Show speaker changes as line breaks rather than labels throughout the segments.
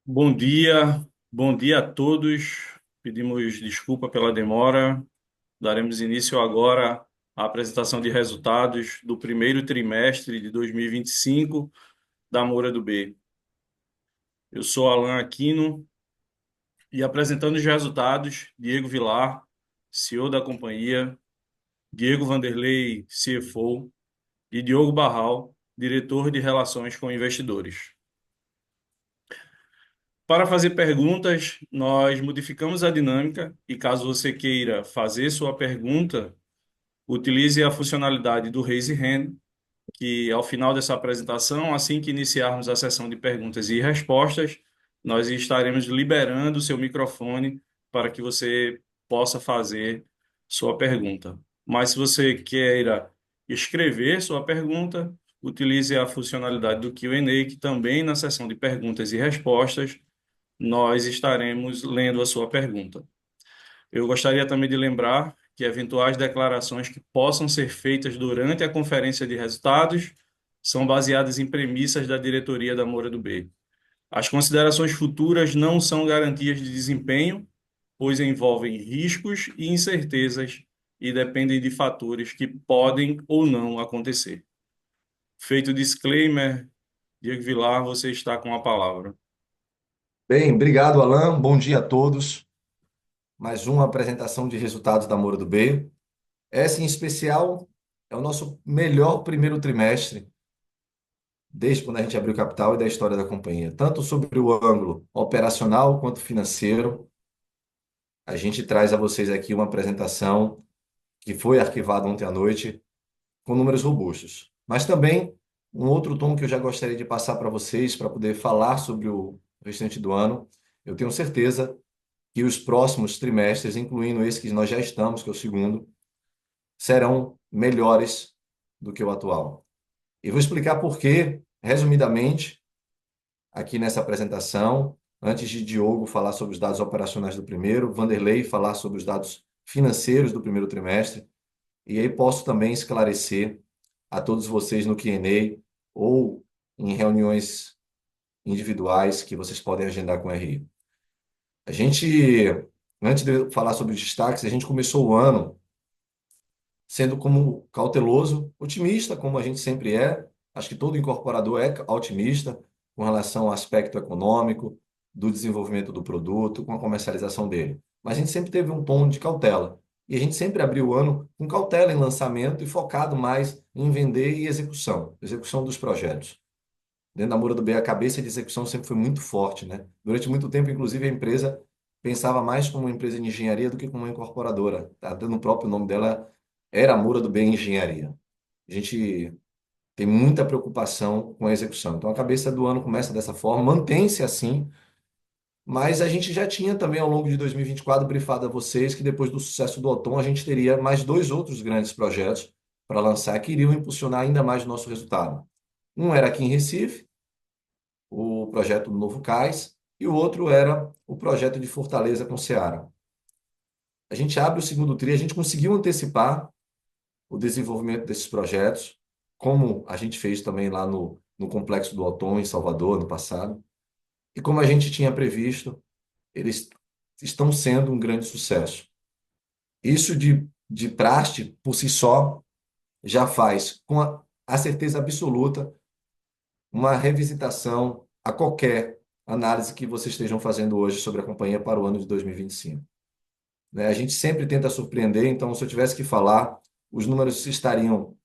Bom dia a todos. Pedimos desculpa pela demora. Daremos início agora à apresentação de resultados do primeiro trimestre de 2025 da Moura do B. Eu sou Alan Aquino e apresentando os resultados, Diego Vilar, CEO da companhia, Diego Vanderlei, CFO, e Diogo Barral, diretor de Relações com Investidores. Para fazer perguntas, nós modificamos a dinâmica e caso você queira fazer sua pergunta, utilize a funcionalidade do Raise Hand, que ao final dessa apresentação, assim que iniciarmos a sessão de perguntas e respostas, nós estaremos liberando o seu microfone para que você possa fazer sua pergunta. Mas se você queira escrever sua pergunta, utilize a funcionalidade do Q&A, que também na sessão de perguntas e respostas nós estaremos lendo a sua pergunta. Eu gostaria também de lembrar que eventuais declarações que possam ser feitas durante a conferência de resultados são baseadas em premissas da diretoria da Moura do B. As considerações futuras não são garantias de desempenho, pois envolvem riscos e incertezas e dependem de fatores que podem ou não acontecer. Feito o disclaimer, Diego Vilar, você está com a palavra.
Bem, obrigado, Alan. Bom dia a todos. Mais uma apresentação de resultados da Moura do B. Essa, em especial, é o nosso melhor primeiro trimestre, desde quando a gente abriu capital e da história da companhia. Tanto sobre o ângulo operacional quanto financeiro, a gente traz a vocês aqui uma apresentação que foi arquivada ontem à noite com números robustos. Mas também um outro tom que eu já gostaria de passar para vocês, para poder falar sobre o restante do ano. Eu tenho certeza que os próximos trimestres, incluindo esse que nós já estamos, que é o segundo, serão melhores do que o atual. E vou explicar por quê, resumidamente, aqui nessa apresentação, antes de Diogo falar sobre os dados operacionais do primeiro, Vanderlei falar sobre os dados financeiros do primeiro trimestre, e aí posso também esclarecer a todos vocês no Q&A ou em reuniões individuais que vocês podem agendar com o RI. A gente, antes de eu falar sobre os destaques, a gente começou o ano sendo como cauteloso, otimista, como a gente sempre é. Acho que todo incorporador é otimista com relação ao aspecto econômico, do desenvolvimento do produto, com a comercialização dele. Mas a gente sempre teve um tom de cautela. E a gente sempre abriu o ano com cautela em lançamento e focado mais em vender e execução dos projetos. Dentro da Moura do B, a cabeça de execução sempre foi muito forte, né? Durante muito tempo, inclusive, a empresa pensava mais como uma empresa de engenharia do que como uma incorporadora. Tá dando o próprio nome dela, era a Moura do B Engenharia. A gente tem muita preocupação com a execução. Então, a cabeça do ano começa dessa forma, mantém-se assim, mas a gente já tinha também, ao longo de 2024, brifado a vocês que depois do sucesso do Otom, a gente teria mais dois outros grandes projetos para lançar que iriam impulsionar ainda mais o nosso resultado. Um era aqui em Recife, o projeto do Novo Cais, e o outro era o projeto de Fortaleza com Ceará. A gente abre o segundo TRI, a gente conseguiu antecipar o desenvolvimento desses projetos, como a gente fez também lá no Complexo do Alton, em Salvador, no passado. E como a gente tinha previsto, eles estão sendo um grande sucesso. Isso de praxe, por si só, já faz, com a certeza absoluta, uma revisitação a qualquer análise que vocês estejam fazendo hoje sobre a companhia para o ano de 2025. Né? A gente sempre tenta surpreender, então, se eu tivesse que falar, os números estariam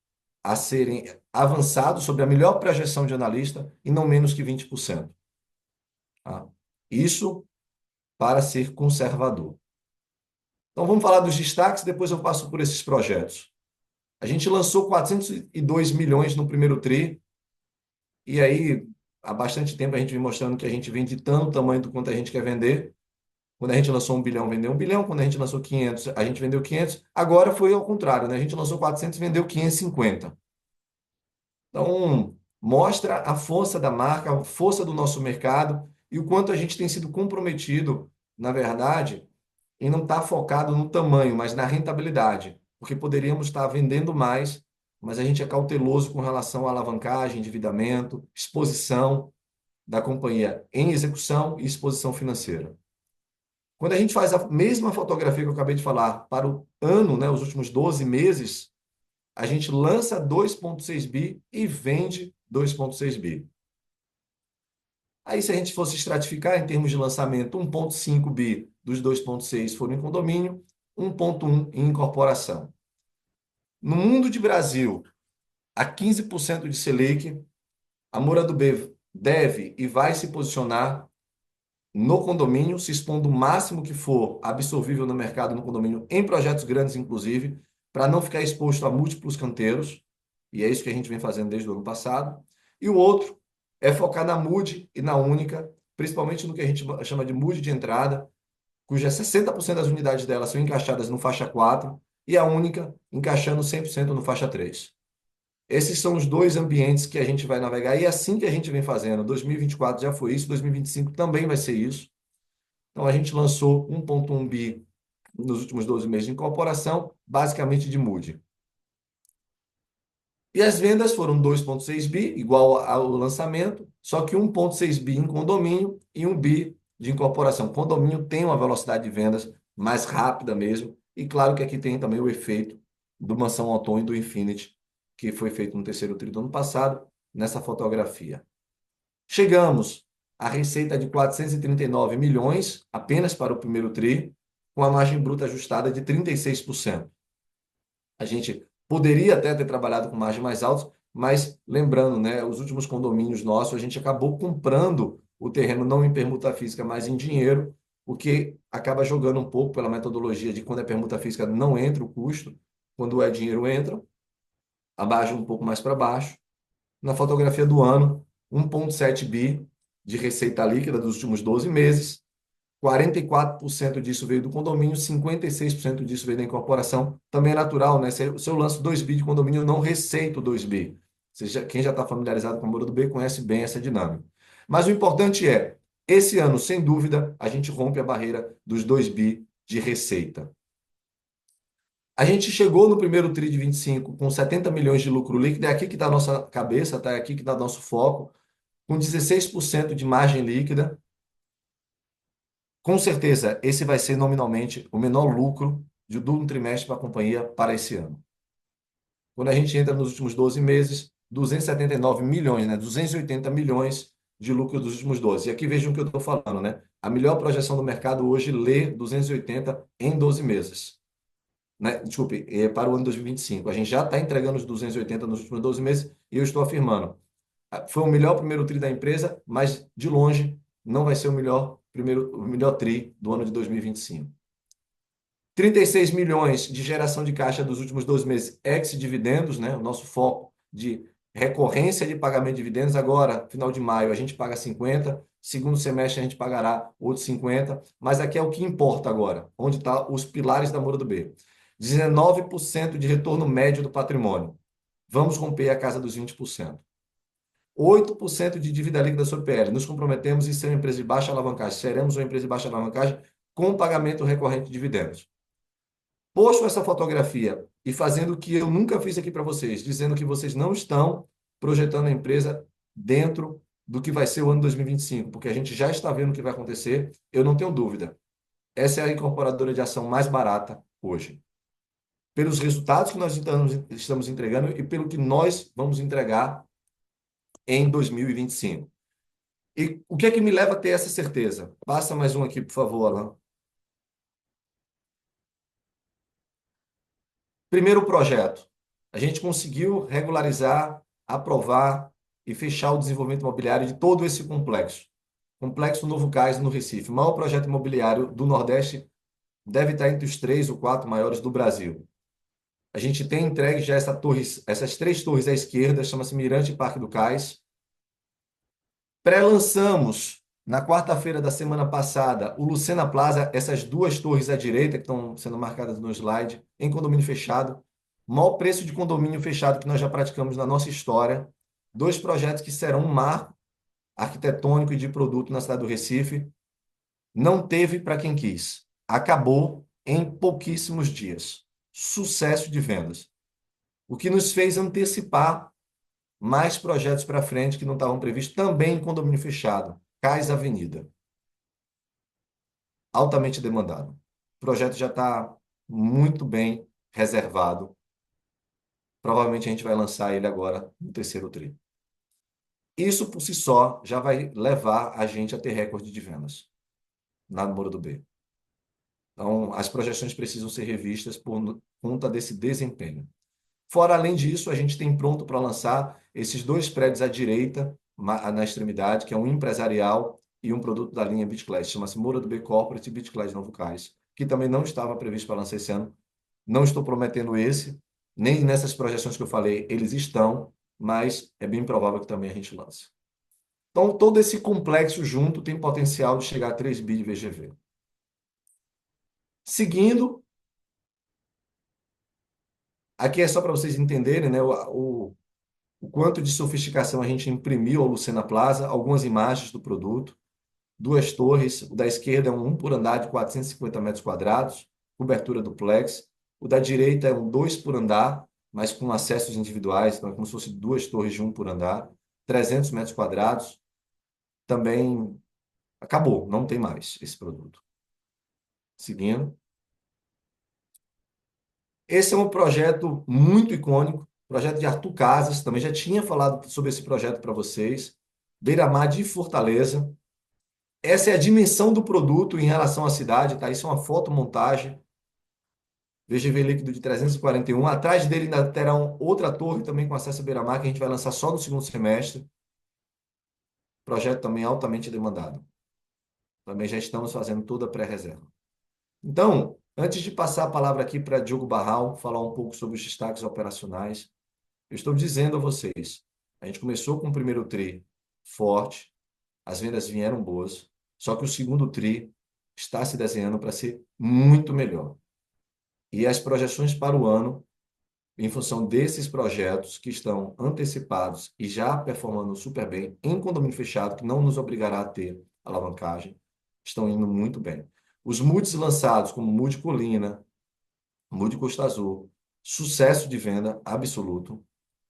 a serem avançados sobre a melhor projeção de analista em não menos que 20%. Tá? Isso para ser conservador. Então, vamos falar dos destaques, depois eu passo por esses projetos. A gente lançou 402 milhões no primeiro TRI, e aí, há bastante tempo a gente vem mostrando que a gente vende tanto tamanho do quanto a gente quer vender. Quando a gente lançou 1 bilhão, vendeu 1 bilhão. Quando a gente lançou 500, a gente vendeu 500. Agora foi ao contrário, né? A gente lançou 400 e vendeu 550. Então, mostra a força da marca, a força do nosso mercado e o quanto a gente tem sido comprometido, na verdade, em não estar focado no tamanho, mas na rentabilidade. Porque poderíamos estar vendendo mais, mas a gente é cauteloso com relação à alavancagem, endividamento, exposição. da companhia em execução e exposição financeira. Quando a gente faz a mesma fotografia que eu acabei de falar para o ano, né, os últimos 12 meses, a gente lança 2,6 bi e vende 2,6 bi. Aí, se a gente fosse estratificar em termos de lançamento, 1,5 bi dos 2,6 foram em condomínio, 1,1 em incorporação. No mundo de Brasil, a 15% de Selic, a Moura do B deve e vai se posicionar no condomínio, se expondo o máximo que for absorvível no mercado no condomínio, em projetos grandes, inclusive, para não ficar exposto a múltiplos canteiros, e é isso que a gente vem fazendo desde o ano passado. E o outro é focar na MUD e na Única, principalmente no que a gente chama de MUD de entrada, cuja 60% das unidades dela são encaixadas no faixa 4 e a Única encaixando 100% no faixa 3. Esses são os dois ambientes que a gente vai navegar e é assim que a gente vem fazendo. 2024 já foi isso, 2025 também vai ser isso. Então a gente lançou 1,1 bi nos últimos 12 meses de incorporação, basicamente de MUD. E as vendas foram 2,6 bi, igual ao lançamento, só que 1,6 bi em condomínio e 1 bi de incorporação. Condomínio tem uma velocidade de vendas mais rápida mesmo, e claro que aqui tem também o efeito do Mansão Outono e do Infinity, que foi feito no terceiro tri do ano passado, nessa fotografia. Chegamos à receita de 439 milhões apenas para o primeiro tri, com a margem bruta ajustada de 36%. A gente poderia até ter trabalhado com margem mais alta, mas lembrando, né, os últimos condomínios nossos, a gente acabou comprando o terreno não em permuta física, mas em dinheiro, o que acaba jogando um pouco pela metodologia de quando é permuta física não entra o custo, quando é dinheiro entra, abaixo um pouco mais para baixo. Na fotografia do ano, 1,7 bi de receita líquida dos últimos 12 meses, 44% disso veio do condomínio, 56% disso veio da incorporação. Também é natural, né? Se eu lanço 2 bi de condomínio, eu não receito 2 bi. Quem já está familiarizado com a Moura do B conhece bem essa dinâmica. Mas o importante é, esse ano, sem dúvida, a gente rompe a barreira dos 2 bi de receita. A gente chegou no primeiro TRI de 25 com 70 milhões de lucro líquido, é aqui que está a nossa cabeça, tá? É aqui que está nosso foco, com 16% de margem líquida. Com certeza, esse vai ser nominalmente o menor lucro do um trimestre para a companhia para esse ano. Quando a gente entra nos últimos 12 meses, 279 milhões, né? 280 milhões de lucro dos últimos 12. E aqui vejam o que eu estou falando, né? A melhor projeção do mercado hoje lê 280 em 12 meses. Né? Desculpe, para o ano 2025. A gente já está entregando os 280 nos últimos 12 meses e eu estou afirmando. Foi o melhor primeiro tri da empresa, mas de longe não vai ser o melhor tri do ano de 2025. 36 milhões de geração de caixa dos últimos 12 meses, ex-dividendos, né? O nosso foco de recorrência de pagamento de dividendos. Agora, final de maio, a gente paga 50, segundo semestre a gente pagará outros 50, mas aqui é o que importa agora, onde estão os pilares da Moura do B. 19% de retorno médio do patrimônio. Vamos romper a casa dos 20%. 8% de dívida líquida sobre PL. Nos comprometemos em ser uma empresa de baixa alavancagem. Seremos uma empresa de baixa alavancagem com pagamento recorrente de dividendos. Posto essa fotografia e fazendo o que eu nunca fiz aqui para vocês, dizendo que vocês não estão projetando a empresa dentro do que vai ser o ano 2025, porque a gente já está vendo o que vai acontecer, eu não tenho dúvida. Essa é a incorporadora de ação mais barata hoje. Pelos resultados que nós estamos entregando e pelo que nós vamos entregar em 2025. E o que é que me leva a ter essa certeza? Passa mais um aqui, por favor, Alan. Primeiro projeto. A gente conseguiu regularizar, aprovar e fechar o desenvolvimento imobiliário de todo esse complexo. Complexo Novo Cais, no Recife. O maior projeto imobiliário do Nordeste, deve estar entre os 3 ou 4 maiores do Brasil. A gente tem entregue já essas 3 torres à esquerda, chama-se Mirante e Parque do Cais. Pré-lançamos na quarta-feira da semana passada o Lucena Plaza, essas 2 torres à direita que estão sendo marcadas no slide, em condomínio fechado. Maior preço de condomínio fechado que nós já praticamos na nossa história. 2 projetos que serão um marco arquitetônico e de produto na cidade do Recife. Não teve para quem quis. Acabou em pouquíssimos dias. Sucesso de vendas. O que nos fez antecipar mais projetos para frente que não estavam previstos, também em condomínio fechado, Cais Avenida, altamente demandado. O projeto já está muito bem reservado. Provavelmente a gente vai lançar ele agora no terceiro tri. Isso por si só já vai levar a gente a ter recorde de vendas na Moro do B. Então, as projeções precisam ser revistas por conta desse desempenho. Fora, além disso, a gente tem pronto para lançar esses dois prédios à direita, na extremidade, que é um empresarial e um produto da linha BitClass, chama-se Moura do B Corporate e BitClass Novo Cais, que também não estava previsto para lançar esse ano. Não estou prometendo esse, nem nessas projeções que eu falei, eles estão, mas é bem provável que também a gente lance. Então, todo esse complexo junto tem potencial de chegar a 3 bi de VGV. Seguindo, aqui é só para vocês entenderem, né, o quanto de sofisticação a gente imprimiu ao Lucena Plaza, algumas imagens do produto, duas torres, o da esquerda é um por andar de 450 metros quadrados, cobertura duplex, o da direita é um 2 por andar, mas com acessos individuais, então é como se fosse duas torres de um por andar, 300 metros quadrados, também acabou, não tem mais esse produto. Seguindo. Esse é um projeto muito icônico, projeto de Arthur Casas, também já tinha falado sobre esse projeto para vocês. Beira-mar de Fortaleza. Essa é a dimensão do produto em relação à cidade, tá? Isso é uma fotomontagem. VGV líquido de 341. Atrás dele ainda terá outra torre também com acesso a beira-mar, que a gente vai lançar só no segundo semestre. Projeto também altamente demandado. Também já estamos fazendo toda a pré-reserva. Então, antes de passar a palavra aqui para Diogo Barral, falar um pouco sobre os destaques operacionais, eu estou dizendo a vocês, a gente começou com o primeiro tri forte, as vendas vieram boas, só que o segundo tri está se desenhando para ser muito melhor. E as projeções para o ano, em função desses projetos que estão antecipados e já performando super bem em condomínio fechado, que não nos obrigará a ter alavancagem, estão indo muito bem. Os MUDs lançados, como MUD Colina, MUD Costa Azul, sucesso de venda absoluto.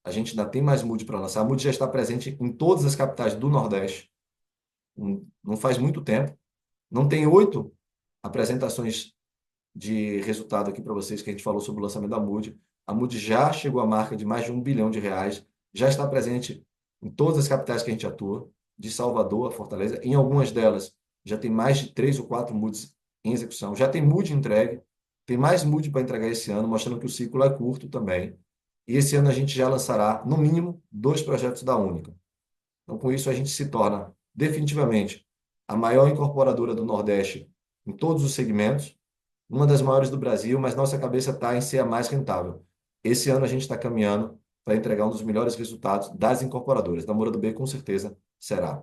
A gente ainda tem mais MUD para lançar. A MUD já está presente em todas as capitais do Nordeste. Não faz muito tempo. Não tem 8 apresentações de resultado aqui para vocês que a gente falou sobre o lançamento da MUD. A MUD já chegou à marca de mais de R$ 1 bilhão. Já está presente em todas as capitais que a gente atua, de Salvador a Fortaleza. Em algumas delas já tem mais de 3 ou 4 MUDs em execução. Já tem MUD entregue. Tem mais MUD para entregar esse ano, mostrando que o ciclo é curto também. E esse ano a gente já lançará, no mínimo, 2 projetos da Única. Então, com isso, a gente se torna definitivamente a maior incorporadora do Nordeste em todos os segmentos, uma das maiores do Brasil, mas nossa cabeça está em ser a mais rentável. Esse ano a gente está caminhando para entregar um dos melhores resultados das incorporadoras. Da Moura do B, com certeza, será.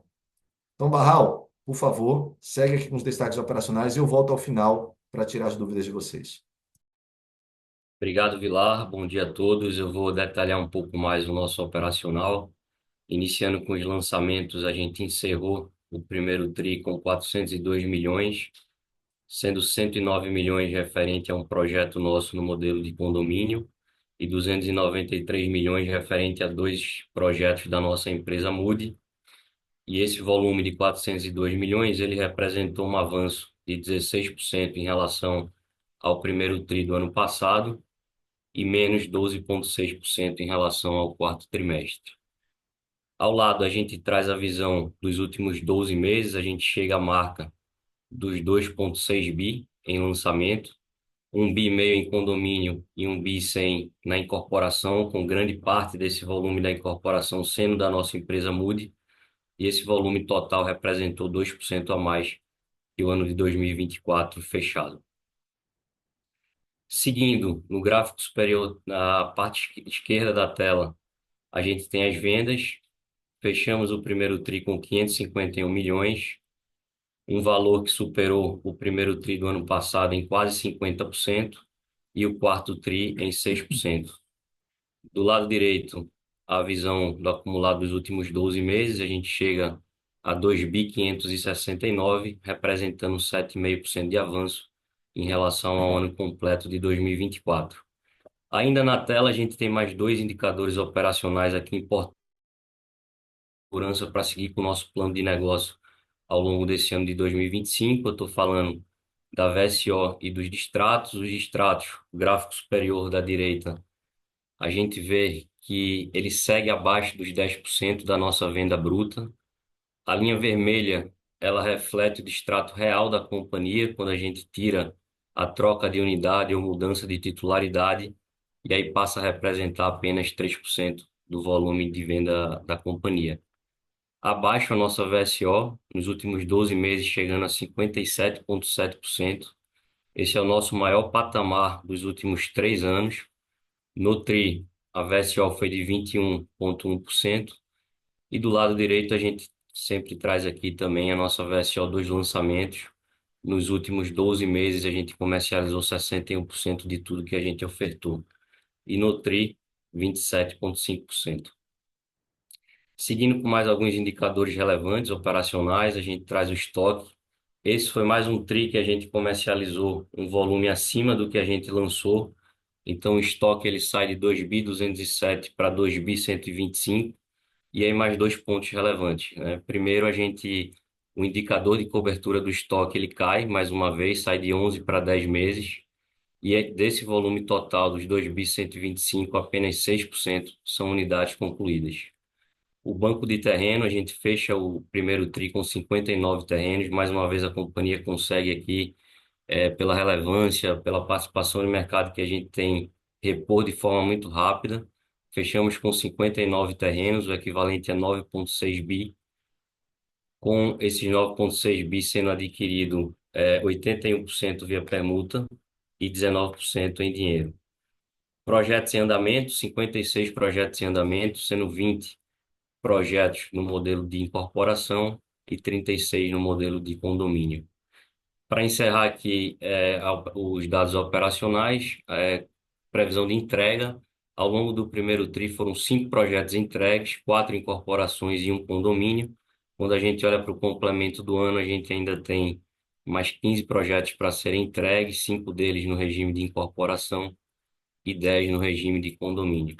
Então, Barral, por favor, segue aqui com os destaques operacionais e eu volto ao final para tirar as dúvidas de vocês.
Obrigado, Vilar. Bom dia a todos. Eu vou detalhar um pouco mais o nosso operacional. Iniciando com os lançamentos, a gente encerrou o primeiro TRI com 402 milhões, sendo 109 milhões referente a um projeto nosso no modelo de condomínio e 293 milhões referente a dois projetos da nossa empresa Mood. E esse volume de 402 milhões, ele representou um avanço de 16% em relação ao primeiro TRI do ano passado e menos 12,6% em relação ao quarto trimestre. Ao lado, a gente traz a visão dos últimos 12 meses, a gente chega à marca dos 2,6 bi em lançamento, 1 bi e meio em condomínio e 1 bi 100 na incorporação, com grande parte desse volume da incorporação sendo da nossa empresa Mood, e esse volume total representou 2% a mais que o ano de 2024 fechado. Seguindo, no gráfico superior, na parte esquerda da tela, a gente tem as vendas. Fechamos o primeiro TRI com 551 milhões, um valor que superou o primeiro TRI do ano passado em quase 50% e o quarto TRI em 6%. Do lado direito, a visão do acumulado dos últimos 12 meses, a gente chega a 2.569, representando 7,5% de avanço em relação ao ano completo de 2024. Ainda na tela, a gente tem mais dois indicadores operacionais aqui importantes segurança para seguir com o nosso plano de negócio ao longo desse ano de 2025. Eu estou falando da VSO e dos distratos. Os distratos, o gráfico superior da direita, a gente vê que ele segue abaixo dos 10% da nossa venda bruta. A linha vermelha, ela reflete o distrato real da companhia, quando a gente tira a troca de unidade ou mudança de titularidade, e aí passa a representar apenas 3% do volume de venda da companhia. Abaixo a nossa VSO, nos últimos 12 meses, chegando a 57,7%. Esse é o nosso maior patamar dos últimos 3 anos. No TRI, a VSO foi de 21,1%. E do lado direito, a gente sempre traz aqui também a nossa VSO dos lançamentos. Nos últimos 12 meses, a gente comercializou 61% de tudo que a gente ofertou. E no TRI, 27,5%. Seguindo com mais alguns indicadores relevantes operacionais, a gente traz o estoque. Esse foi mais um TRI que a gente comercializou um volume acima do que a gente lançou. Então, o estoque ele sai de 2.207 para 2.125. E aí mais dois pontos relevantes, né? Primeiro, o indicador de cobertura do estoque ele cai mais uma vez, sai de 11 para 10 meses. E desse volume total dos 2.125, apenas 6% são unidades concluídas. O banco de terreno, a gente fecha o primeiro TRI com 59 terrenos. Mais uma vez, a companhia consegue aqui, pela relevância, pela participação no mercado que a gente tem, repor de forma muito rápida. Fechamos com 59 terrenos, o equivalente a 9,6 bi. Com esses 9,6 bi sendo adquirido 81% via permuta e 19% em dinheiro. Projetos em andamento, 56 projetos em andamento, sendo 20 projetos no modelo de incorporação e 36 no modelo de condomínio. Para encerrar aqui os dados operacionais, previsão de entrega. Ao longo do primeiro TRI foram 5 projetos entregues, 4 incorporações e um condomínio. Quando a gente olha para o complemento do ano, a gente ainda tem mais 15 projetos para serem entregues, 5 deles no regime de incorporação e 10 no regime de condomínio.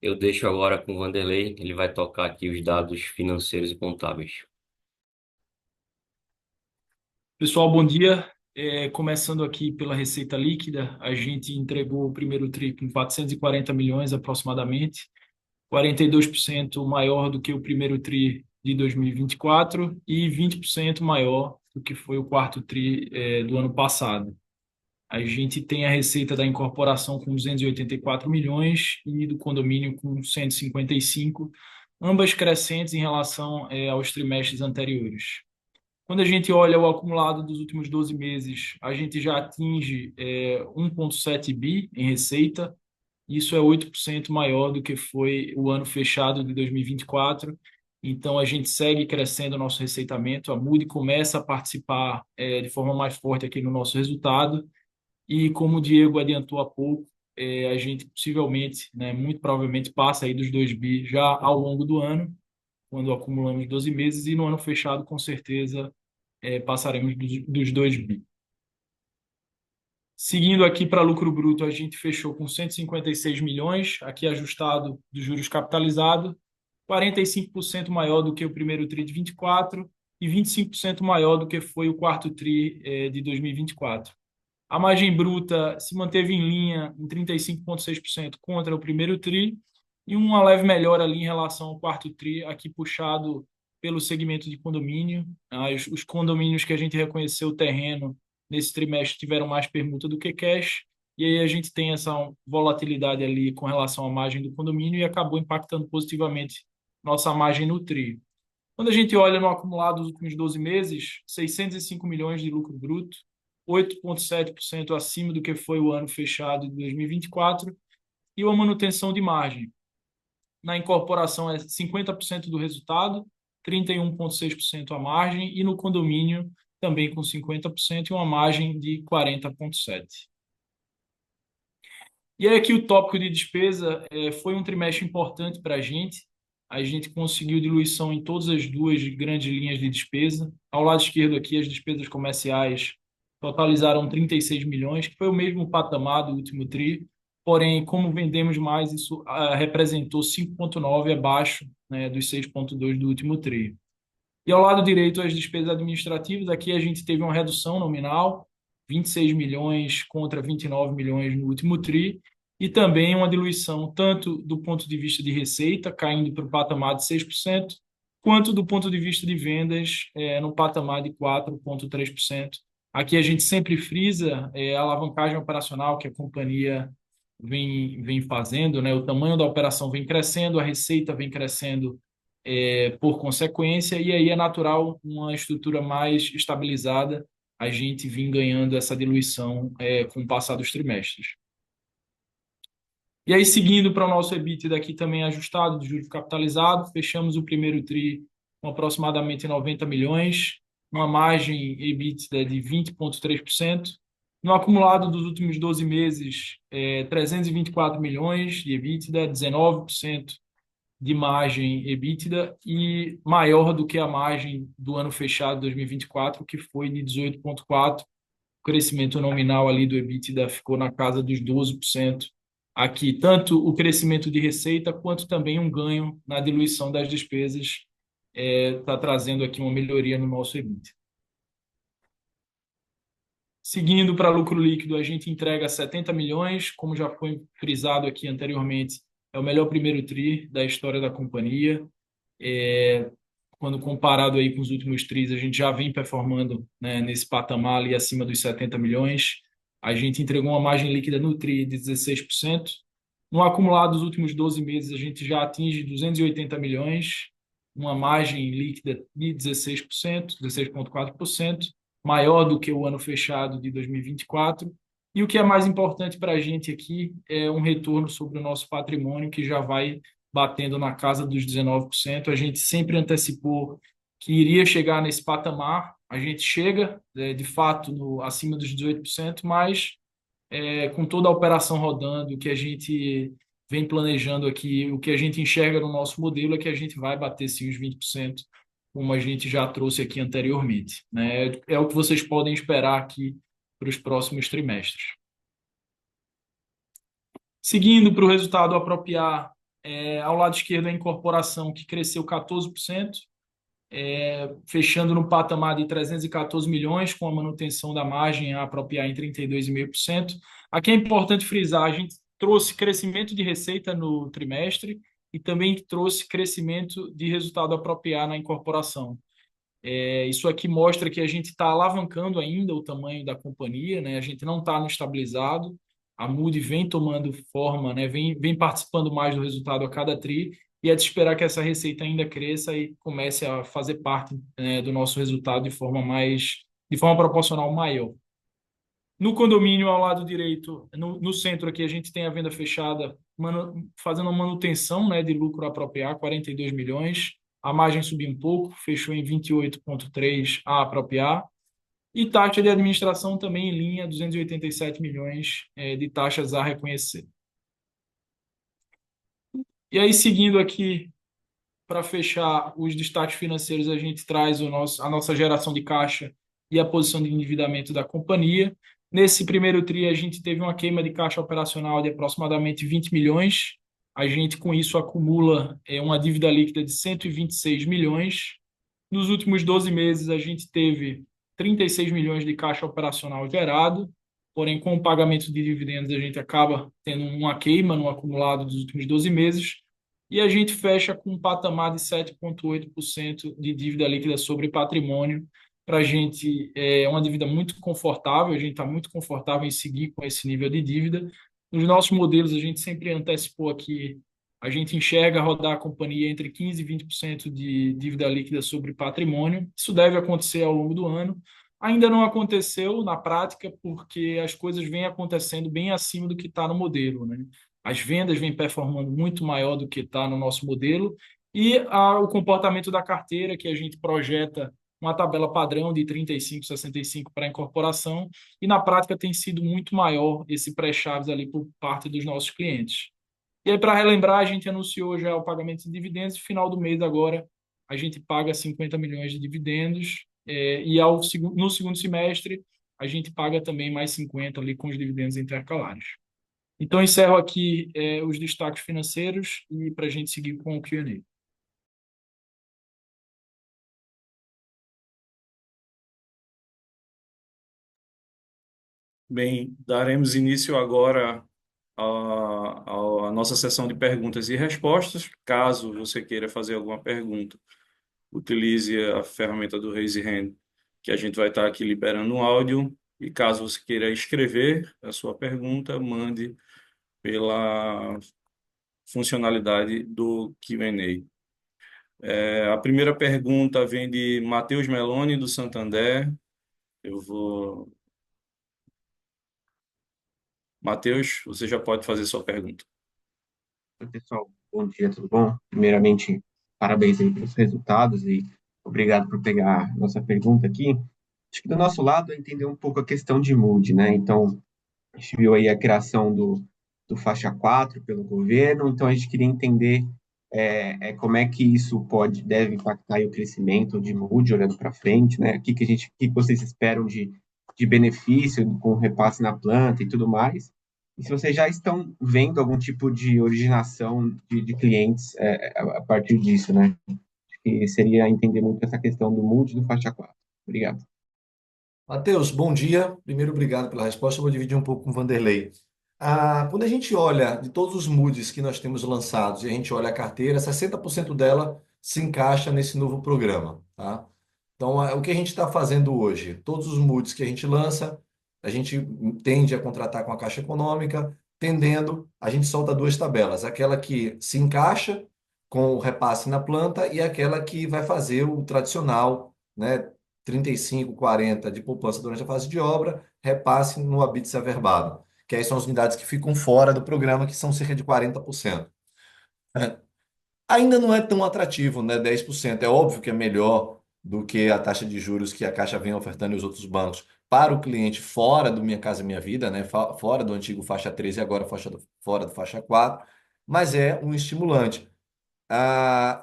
Eu deixo agora com o Vanderlei, ele vai tocar aqui os dados financeiros e contábeis.
Pessoal, bom dia. Começando aqui pela receita líquida, a gente entregou o primeiro TRI com 440 milhões aproximadamente, 42% maior do que o primeiro TRI de 2024 e 20% maior do que foi o quarto TRI do ano passado. A gente tem a receita da incorporação com 284 milhões e do condomínio com 155, ambas crescentes em relação aos trimestres anteriores. Quando a gente olha o acumulado dos últimos 12 meses, a gente já atinge 1,7 bi em receita. Isso é 8% maior do que foi o ano fechado de 2024. Então, a gente segue crescendo o nosso receitamento. A Moody começa a participar de forma mais forte aqui no nosso resultado. E como o Diego adiantou há pouco, a gente possivelmente, né, muito provavelmente, passa aí dos 2 bi já ao longo do ano, quando acumulamos 12 meses, e no ano fechado, com certeza, passaremos dos 2 bi. Seguindo aqui para lucro bruto, a gente fechou com 156 milhões, aqui ajustado dos juros capitalizados, 45% maior do que o primeiro TRI de 24 e 25% maior do que foi o quarto TRI de 2024. A margem bruta se manteve em linha em 35,6% contra o primeiro TRI e uma leve melhora ali em relação ao quarto TRI, aqui puxado pelo segmento de condomínio. Os condomínios que a gente reconheceu o terreno nesse trimestre tiveram mais permuta do que cash, e aí a gente tem essa volatilidade ali com relação à margem do condomínio e acabou impactando positivamente nossa margem no TRI. Quando a gente olha no acumulado dos últimos 12 meses, 605 milhões de lucro bruto, 8,7% acima do que foi o ano fechado de 2024, e uma manutenção de margem. Na incorporação é 50% do resultado, 31,6% a margem, e no condomínio também com 50% e uma margem de 40,7%. E aí aqui o tópico de despesa foi um trimestre importante para a gente. A gente conseguiu diluição em todas as duas grandes linhas de despesa. Ao lado esquerdo aqui, as despesas comerciais totalizaram 36 milhões, que foi o mesmo patamar do último TRI. Porém, como vendemos mais, isso representou 5,9 abaixo né, dos 6,2 do último TRI. E ao lado direito, as despesas administrativas, aqui a gente teve uma redução nominal, 26 milhões contra 29 milhões no último TRI, e também uma diluição tanto do ponto de vista de receita, caindo para o patamar de 6%, quanto do ponto de vista de vendas, no patamar de 4,3%. Aqui a gente sempre frisa a alavancagem operacional que a companhia vem fazendo, né? O tamanho da operação vem crescendo, a receita vem crescendo por consequência, e aí é natural uma estrutura mais estabilizada, a gente vir ganhando essa diluição com o passar dos trimestres. E aí, seguindo para o nosso EBITDA aqui também ajustado, de juros capitalizado, fechamos o primeiro TRI com aproximadamente 90 milhões, uma margem EBITDA de 20,3%. No acumulado dos últimos 12 meses, 324 milhões de EBITDA, 19% de margem EBITDA e maior do que a margem do ano fechado 2024, que foi de 18,4%. O crescimento nominal ali do EBITDA ficou na casa dos 12%. Aqui, tanto o crescimento de receita quanto também um ganho na diluição das despesas está trazendo aqui uma melhoria no nosso EBITDA. Seguindo para lucro líquido, a gente entrega 70 milhões, como já foi frisado aqui anteriormente, é o melhor primeiro TRI da história da companhia. Quando comparado aí com os últimos TRIs, a gente já vem performando, né, nesse patamar ali acima dos 70 milhões. A gente entregou uma margem líquida no TRI de 16%. No acumulado dos últimos 12 meses, a gente já atinge 280 milhões, uma margem líquida de 16%, 16,4%, maior do que o ano fechado de 2024. E o que é mais importante para a gente aqui é um retorno sobre o nosso patrimônio, que já vai batendo na casa dos 19%. A gente sempre antecipou que iria chegar nesse patamar. A gente chega, de fato, acima dos 18%, mas com toda a operação rodando, o que a gente vem planejando aqui, o que a gente enxerga no nosso modelo é que a gente vai bater sim os 20%, como a gente já trouxe aqui anteriormente, né? É o que vocês podem esperar aqui para os próximos trimestres. Seguindo para o resultado apropriar, ao lado esquerdo a incorporação, que cresceu 14%, fechando no patamar de 314 milhões, com a manutenção da margem a apropriar em 32,5%. Aqui é importante frisar, a gente trouxe crescimento de receita no trimestre e também trouxe crescimento de resultado apropriar na incorporação. Isso aqui mostra que a gente está alavancando ainda o tamanho da companhia, né? A gente não está no estabilizado, a Moody vem tomando forma, né? Vem participando mais do resultado a cada TRI, e é de esperar que essa receita ainda cresça e comece a fazer parte, né, do nosso resultado de forma proporcional maior. No condomínio, ao lado direito, no centro aqui, a gente tem a venda fechada, fazendo uma manutenção, né, de lucro apropriar, 42 milhões. A margem subiu um pouco, fechou em 28,3 a apropriar. E taxa de administração também em linha, 287 milhões de taxas a reconhecer. E aí, seguindo aqui, para fechar os destaques financeiros, a gente traz a nossa geração de caixa e a posição de endividamento da companhia. Nesse primeiro TRI, a gente teve uma queima de caixa operacional de aproximadamente 20 milhões. A gente, com isso, acumula uma dívida líquida de 126 milhões. Nos últimos 12 meses, a gente teve 36 milhões de caixa operacional gerado, porém, com o pagamento de dividendos, a gente acaba tendo uma queima no acumulado dos últimos 12 meses, e a gente fecha com um patamar de 7,8% de dívida líquida sobre patrimônio. Para a gente é uma dívida muito confortável, a gente está muito confortável em seguir com esse nível de dívida. Nos nossos modelos, a gente sempre antecipou aqui, a gente enxerga rodar a companhia entre 15% e 20% de dívida líquida sobre patrimônio. Isso deve acontecer ao longo do ano. Ainda não aconteceu na prática, porque as coisas vêm acontecendo bem acima do que está no modelo, né? As vendas vêm performando muito maior do que está no nosso modelo, e o comportamento da carteira, que a gente projeta uma tabela padrão de 35, 65 para a incorporação, e na prática tem sido muito maior esse pré-chaves ali por parte dos nossos clientes. E aí, para relembrar, a gente anunciou já o pagamento de dividendos, e no final do mês agora a gente paga 50 milhões de dividendos, e no segundo semestre a gente paga também mais 50 ali com os dividendos intercalares. Então, encerro aqui os destaques financeiros e para a gente seguir com o Q&A.
Bem, daremos início agora à nossa sessão de perguntas e respostas. Caso você queira fazer alguma pergunta, utilize a ferramenta do Raise Hand, que a gente vai estar aqui liberando o áudio. E caso você queira escrever a sua pergunta, mande pela funcionalidade do Q&A. A primeira pergunta vem de Matheus Meloni, do Santander. Eu vou. Matheus, você já pode fazer sua pergunta.
Oi, pessoal, bom dia, tudo bom? Primeiramente, parabéns aí pelos resultados e obrigado por pegar a nossa pergunta aqui. Acho que do nosso lado é entender um pouco a questão de mood, né? Então, a gente viu aí a criação do faixa 4 pelo governo, então a gente queria entender como é que isso deve impactar aí o crescimento de mood olhando para frente, né? O que vocês esperam de benefício com o repasse na planta e tudo mais. E se vocês já estão vendo algum tipo de originação de clientes a partir disso, né? Acho que seria entender muito essa questão do mood e do faixa 4. Obrigado.
Matheus, bom dia. Primeiro, obrigado pela resposta. Eu vou dividir um pouco com o Vanderlei. Quando a gente olha de todos os moods que nós temos lançados e a gente olha a carteira, 60% dela se encaixa nesse novo programa, tá? Então, o que a gente está fazendo hoje? Todos os moods que a gente lança, a gente tende a contratar com a Caixa Econômica, tendendo, a gente solta duas tabelas, aquela que se encaixa com o repasse na planta e aquela que vai fazer o tradicional, né? 35, 40 de poupança durante a fase de obra, repasse no habite averbado, que aí são as unidades que ficam fora do programa, que são cerca de 40%. Ainda não é tão atrativo, né? 10%. É óbvio que é melhor do que a taxa de juros que a Caixa vem ofertando e os outros bancos para o cliente fora do Minha Casa Minha Vida, né? Fora do antigo faixa 13 e agora fora do faixa 4, mas é um estimulante.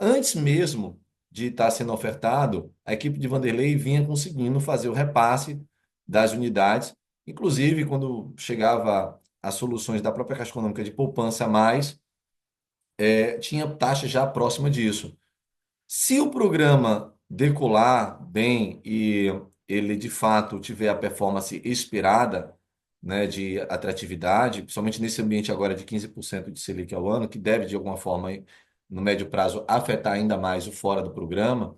Antes mesmo de estar sendo ofertado, a equipe de Vanderlei vinha conseguindo fazer o repasse das unidades, inclusive quando chegava as soluções da própria Caixa Econômica de poupança a mais, tinha taxa já próxima disso. Se o programa decolar bem e ele de fato tiver a performance esperada, né, de atratividade, principalmente nesse ambiente agora de 15% de Selic ao ano, que deve de alguma forma, no médio prazo, afetar ainda mais o fora do programa,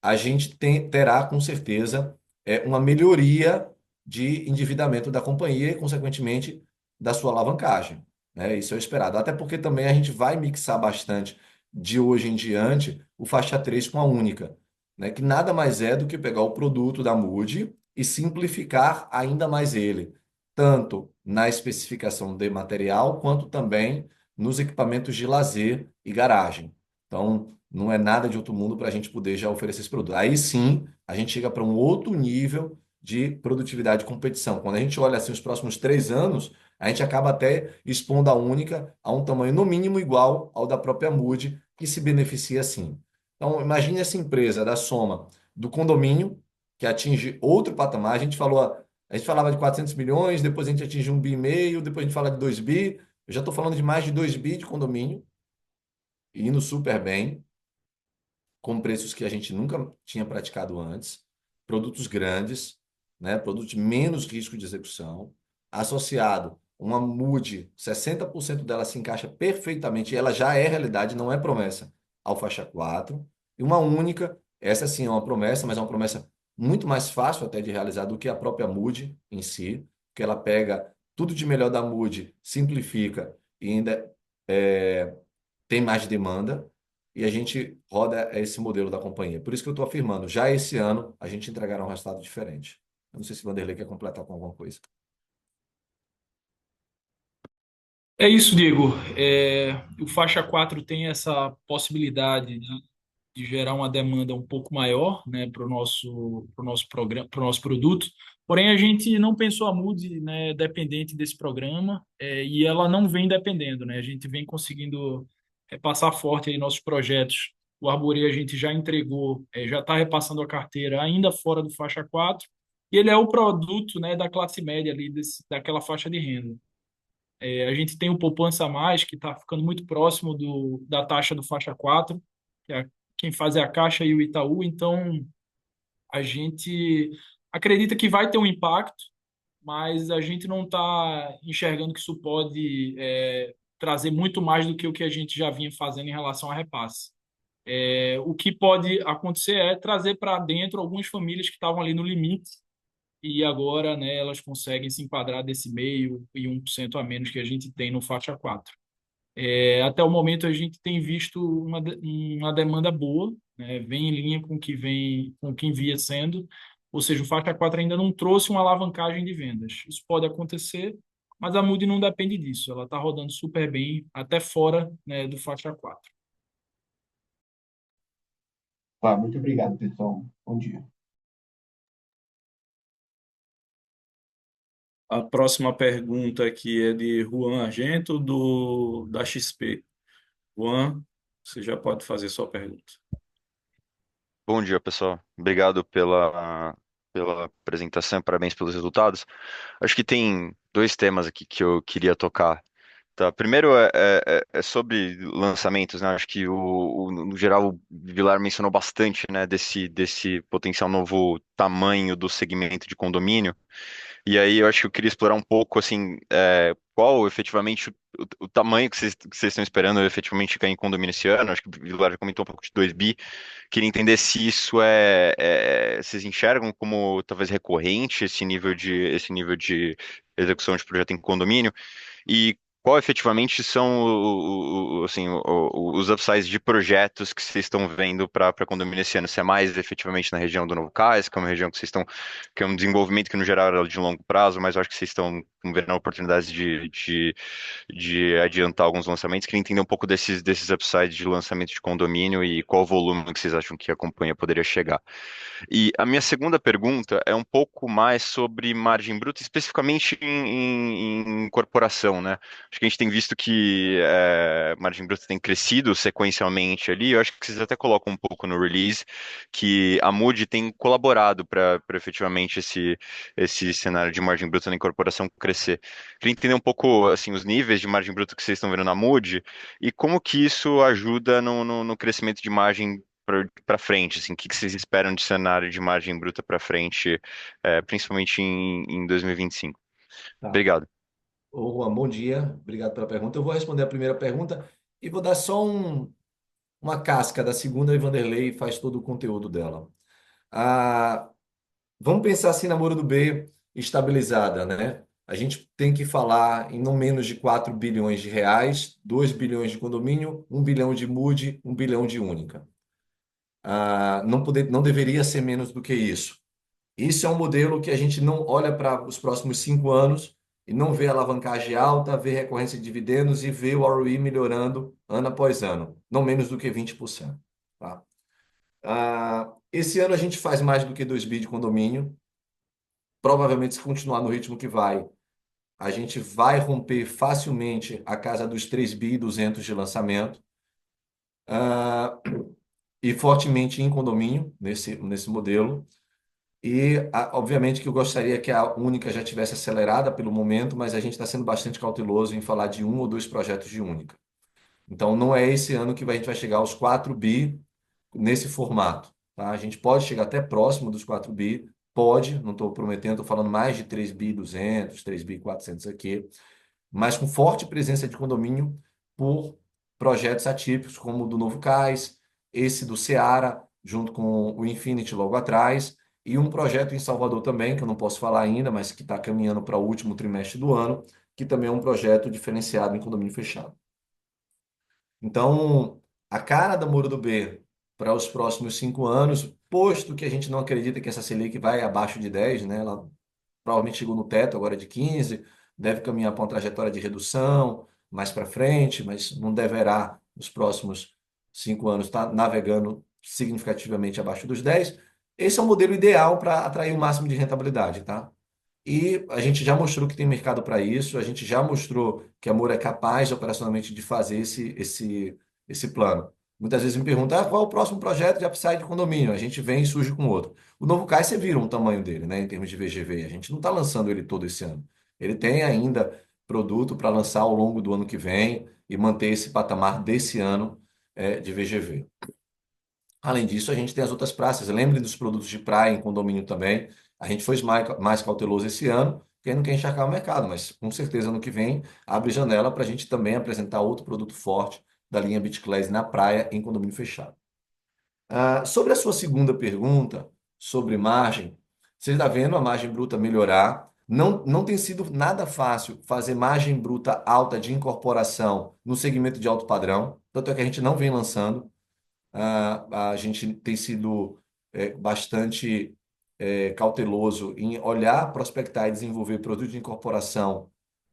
a gente terá com certeza uma melhoria de endividamento da companhia e, consequentemente, da sua alavancagem, né? Isso é o esperado. Até porque também a gente vai mixar bastante de hoje em diante o faixa 3 com a única, né? Que nada mais é do que pegar o produto da Mood e simplificar ainda mais ele, tanto na especificação de material, quanto também nos equipamentos de lazer e garagem. Então, não é nada de outro mundo para a gente poder já oferecer esse produto. Aí sim, a gente chega para um outro nível de produtividade e competição. Quando a gente olha assim os próximos 3 anos, a gente acaba até expondo a Única a um tamanho no mínimo igual ao da própria Mood, que se beneficia assim. Então, imagine essa empresa da soma do condomínio, que atinge outro patamar. A gente falava de 400 milhões, depois a gente atinge 1,5 bi, depois a gente fala de 2 bi. Eu já estou falando de mais de 2 bi de condomínio, indo super bem com preços que a gente nunca tinha praticado antes, produtos grandes, né, produtos de menos risco de execução, associado uma MUD, 60% dela se encaixa perfeitamente, e ela já é realidade, não é promessa, ao faixa 4, e uma única, essa sim é uma promessa, mas é uma promessa muito mais fácil até de realizar do que a própria MUD em si, porque ela pega tudo de melhor da MUD, simplifica e ainda tem mais demanda, e a gente roda esse modelo da companhia. Por isso que eu estou afirmando, já esse ano a gente entregará um resultado diferente. Eu não sei se o Vanderlei quer completar com alguma coisa.
É isso, Diego. O faixa 4 tem essa possibilidade de gerar uma demanda um pouco maior, né, para o nosso programa, para o nosso produto. Porém, a gente não pensou a Mood, né, dependente desse programa, e ela não vem dependendo, né? A gente vem conseguindo passar forte aí nossos projetos. O Arborê a gente já entregou, já está repassando a carteira ainda fora do faixa 4, e ele é o produto, né, da classe média ali, daquela faixa de renda. A gente tem o Poupança Mais, que está ficando muito próximo da taxa do faixa 4, que é quem faz é a Caixa e o Itaú, então a gente acredita que vai ter um impacto, mas a gente não está enxergando que isso pode trazer muito mais do que o que a gente já vinha fazendo em relação a repasse. O que pode acontecer é trazer para dentro algumas famílias que estavam ali no limite e agora, né, elas conseguem se enquadrar desse meio e 1% a menos que a gente tem no faixa 4. Até o momento a gente tem visto uma demanda boa, né, vem em linha com o que vinha sendo, ou seja, o faixa 4 ainda não trouxe uma alavancagem de vendas. Isso pode acontecer, mas a Moody não depende disso, ela está rodando super bem até fora, né, do faixa 4.
Tá, muito obrigado, pessoal. Bom dia.
A próxima pergunta aqui é de Juan Argento, da XP. Juan, você já pode fazer sua pergunta.
Bom dia, pessoal. Obrigado pela apresentação, parabéns pelos resultados. Acho que tem dois temas aqui que eu queria tocar. Tá, primeiro é sobre lançamentos, né? Acho que no geral o Vilar mencionou bastante, né, desse potencial novo tamanho do segmento de condomínio. E aí eu acho que eu queria explorar um pouco, assim, qual efetivamente o tamanho que vocês estão esperando efetivamente cair em condomínio esse ano. Acho que o Vilar já comentou um pouco de 2 bi. Queria entender se isso vocês enxergam como talvez recorrente esse nível de execução de projeto em condomínio e qual efetivamente são assim, os upsides de projetos que vocês estão vendo para condomínio esse ano? Se é mais efetivamente na região do Novo Cais, que é uma região que vocês estão, que é um desenvolvimento que no geral é de longo prazo, mas eu acho que vocês estão vendo oportunidades de adiantar alguns lançamentos. Queria entender um pouco desses upsides de lançamento de condomínio e qual o volume que vocês acham que a companhia poderia chegar. E a minha segunda pergunta é um pouco mais sobre margem bruta, especificamente em incorporação, né? Acho que a gente tem visto que margem bruta tem crescido sequencialmente ali. Eu acho que vocês até colocam um pouco no release que a Mood tem colaborado para efetivamente esse cenário de margem bruta na incorporação crescer. Queria entender um pouco assim os níveis de margem bruta que vocês estão vendo na Mood e como que isso ajuda no crescimento de margem para frente, assim, o que vocês esperam de cenário de margem bruta para frente, principalmente em 2025?
Tá.
Obrigado.
Ô, Juan, bom dia. Obrigado pela pergunta. Eu vou responder a primeira pergunta e vou dar só uma casca da segunda e Vanderlei faz todo o conteúdo dela. Ah, vamos pensar assim na Moura do B estabilizada, né? A gente tem que falar em não menos de 4 bilhões de reais, 2 bilhões de condomínio, 1 bilhão de MUD, 1 bilhão de única. Não deveria ser menos do que isso. Isso é um modelo que a gente não olha para os próximos 5 anos e não vê alavancagem alta, vê recorrência de dividendos e vê o ROE melhorando ano após ano, não menos do que 20%. Tá? Esse ano a gente faz mais do que 2 bi de condomínio. Provavelmente, se continuar no ritmo que vai, a gente vai romper facilmente a casa dos 3 bi 200 de lançamento. Ah, e fortemente em condomínio, nesse modelo. Obviamente que eu gostaria que a Única já tivesse acelerada pelo momento, mas a gente está sendo bastante cauteloso em falar de 1 ou 2 projetos de Única. Então, não é esse ano que a gente vai chegar aos 4 bi nesse formato. Tá? A gente pode chegar até próximo dos 4 bi, pode, não estou prometendo, estou falando mais de 3 bi 200, 3 bi 400 aqui, mas com forte presença de condomínio por projetos atípicos, como o do Novo Cais, esse do Ceará, junto com o Infinity logo atrás, e um projeto em Salvador também, que eu não posso falar ainda, mas que está caminhando para o último trimestre do ano, que também é um projeto diferenciado em condomínio fechado. Então, a cara da Muro do B para os próximos 5 anos, posto que a gente não acredita que essa Selic vai abaixo de 10, né? Ela provavelmente chegou no teto agora de 15, deve caminhar para uma trajetória de redução mais para frente, mas não deverá, nos próximos 5 anos, estar navegando significativamente abaixo dos 10. Esse é o modelo ideal para atrair o máximo de rentabilidade, tá? E a gente já mostrou que tem mercado para isso, a gente já mostrou que a Moura é capaz operacionalmente de fazer esse plano. Muitas vezes me perguntam, qual é o próximo projeto de upside de condomínio? A gente vem e surge com outro. O Novo Cais, você viram o tamanho dele, né, em termos de VGV. A gente não está lançando ele todo esse ano. Ele tem ainda produto para lançar ao longo do ano que vem e manter esse patamar desse ano de VGV. Além disso, a gente tem as outras praças. Lembre dos produtos de praia em condomínio também. A gente foi mais cauteloso esse ano, porque aí não quer encharcar o mercado, mas com certeza no que vem abre janela para a gente também apresentar outro produto forte da linha Beach Class na praia em condomínio fechado. Sobre a sua segunda pergunta, sobre margem, você está vendo a margem bruta melhorar. Não tem sido nada fácil fazer margem bruta alta de incorporação no segmento de alto padrão, tanto é que a gente não vem lançando. A gente tem sido bastante cauteloso em olhar, prospectar e desenvolver produto de incorporação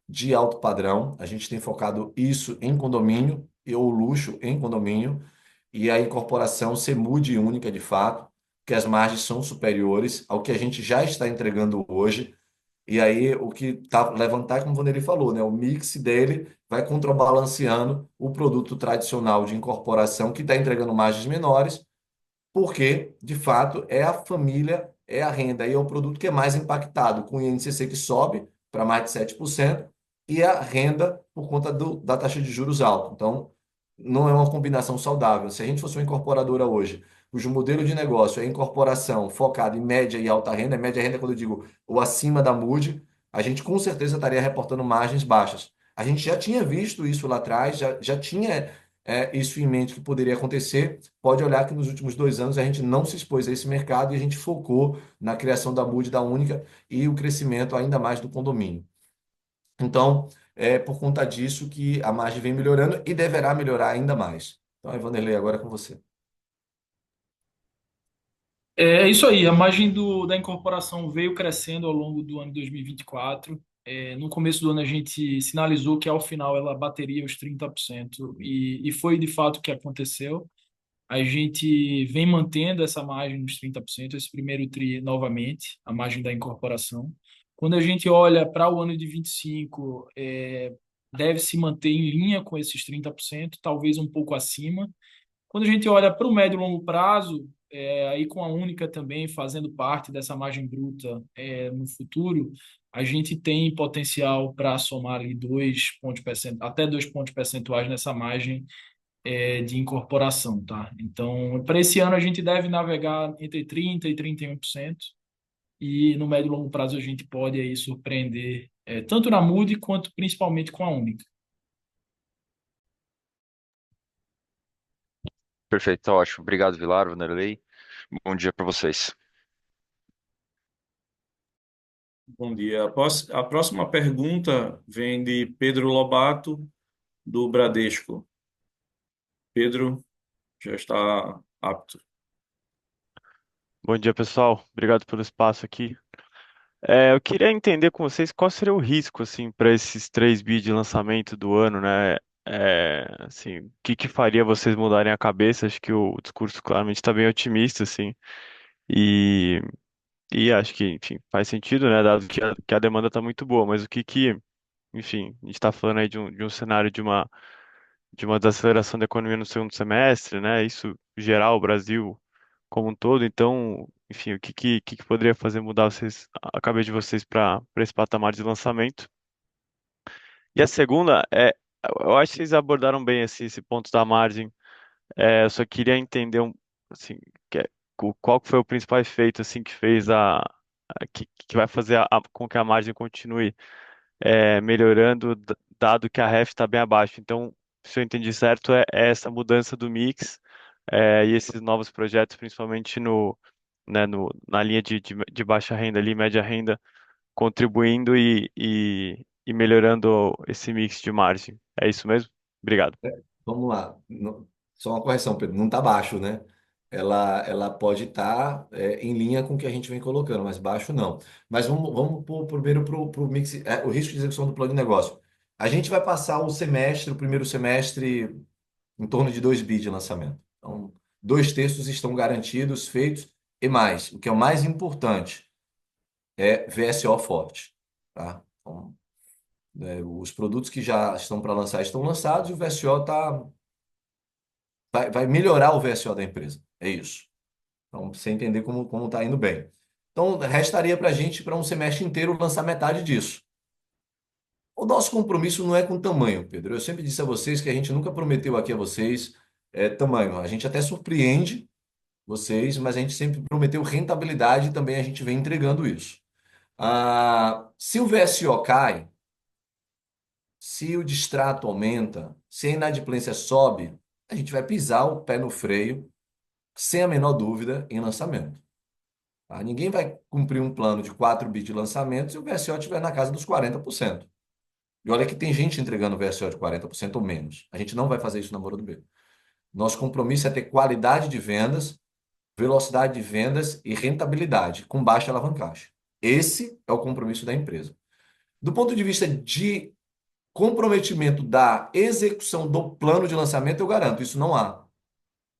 de alto padrão. A gente tem focado isso em condomínio ou luxo em condomínio e a incorporação ser mude e única de fato, que as margens são superiores ao que a gente já está entregando hoje. E aí, o que tá levantar, como o Vanderlei falou, né? O mix dele vai contrabalanceando o produto tradicional de incorporação que está entregando margens menores, porque, de fato, é a família, é a renda e é o produto que é mais impactado, com o INCC que sobe para mais de 7% e a renda por conta da taxa de juros alta. Então, não é uma combinação saudável. Se a gente fosse uma incorporadora hoje, cujo modelo de negócio é incorporação focada em média e alta renda, média renda, quando eu digo o acima da MUD, a gente com certeza estaria reportando margens baixas. A gente já tinha visto isso lá atrás, já tinha isso em mente que poderia acontecer. Pode olhar que nos últimos 2 anos a gente não se expôs a esse mercado e a gente focou na criação da MUD da Única e o crescimento ainda mais do condomínio. Então, é por conta disso que a margem vem melhorando e deverá melhorar ainda mais. Então, Vanderlei, agora é com você.
É isso aí, a margem da incorporação veio crescendo ao longo do ano 2024. No começo do ano, a gente sinalizou que ao final ela bateria os 30%, e foi de fato o que aconteceu. A gente vem mantendo essa margem nos 30%, esse primeiro TRI novamente, a margem da incorporação. Quando a gente olha para o ano de 25, deve se manter em linha com esses 30%, talvez um pouco acima. Quando a gente olha para o médio e longo prazo, aí com a Única também fazendo parte dessa margem bruta no futuro, a gente tem potencial para somar ali até 2 pontos percentuais nessa margem de incorporação, tá? Então, para esse ano a gente deve navegar entre 30% e 31%, e no médio e longo prazo a gente pode aí surpreender tanto na Mood quanto principalmente com a Única.
Perfeito, tá ótimo. Obrigado, Vilar, Vanderlei. Bom dia para vocês.
Bom dia. A próxima pergunta vem de Pedro Lobato, do Bradesco. Pedro, já está apto.
Bom dia, pessoal. Obrigado pelo espaço aqui. Eu queria entender com vocês qual seria o risco, assim, para esses 3 bi de lançamento do ano, né? Assim, o que que faria vocês mudarem a cabeça? Acho que o discurso claramente está bem otimista, assim, e, e acho que, enfim, faz sentido, né? Dado que a demanda está muito boa, mas o que que, enfim, a gente está falando aí de um cenário de uma desaceleração da economia no segundo semestre, né? Isso geral, o Brasil como um todo. Então, enfim, o que que poderia fazer mudar a cabeça de vocês para esse patamar de lançamento? E a segunda eu acho que vocês abordaram bem esse ponto da margem. Eu só queria entender assim, qual que foi o principal efeito assim que fez que vai fazer com que a margem continue melhorando, dado que a ref está bem abaixo. Então, se eu entendi certo, é essa mudança do mix e esses novos projetos, principalmente na linha de baixa renda ali, média renda, contribuindo e melhorando esse mix de margem. É isso mesmo? Obrigado.
Vamos lá. Só uma correção, Pedro. Não está baixo, né? Ela pode estar em linha com o que a gente vem colocando, mas baixo não. Mas vamos primeiro para o mix, o risco de execução do plano de negócio. A gente vai passar o primeiro semestre, em torno de 2 bi de lançamento. Então, 2 terços estão garantidos, feitos e mais. O que é o mais importante é VSO forte, tá? Então, os produtos que já estão para lançar estão lançados e o VSO vai melhorar o VSO da empresa. É isso. Então, pra você entender como está indo bem. Então, restaria para a gente, para um semestre inteiro, lançar metade disso. O nosso compromisso não é com tamanho, Pedro. Eu sempre disse a vocês que a gente nunca prometeu aqui a vocês tamanho. A gente até surpreende vocês, mas a gente sempre prometeu rentabilidade e também a gente vem entregando isso. Se o VSO cai, se o distrato aumenta, se a inadimplência sobe, a gente vai pisar o pé no freio, sem a menor dúvida, em lançamento. Tá? Ninguém vai cumprir um plano de 4 bi de lançamento se o VSO estiver na casa dos 40%. E olha que tem gente entregando VSO de 40% ou menos. A gente não vai fazer isso na Moura do B. Nosso compromisso é ter qualidade de vendas, velocidade de vendas e rentabilidade, com baixa alavancagem. Esse é o compromisso da empresa. Do ponto de vista de comprometimento da execução do plano de lançamento, eu garanto, isso não há.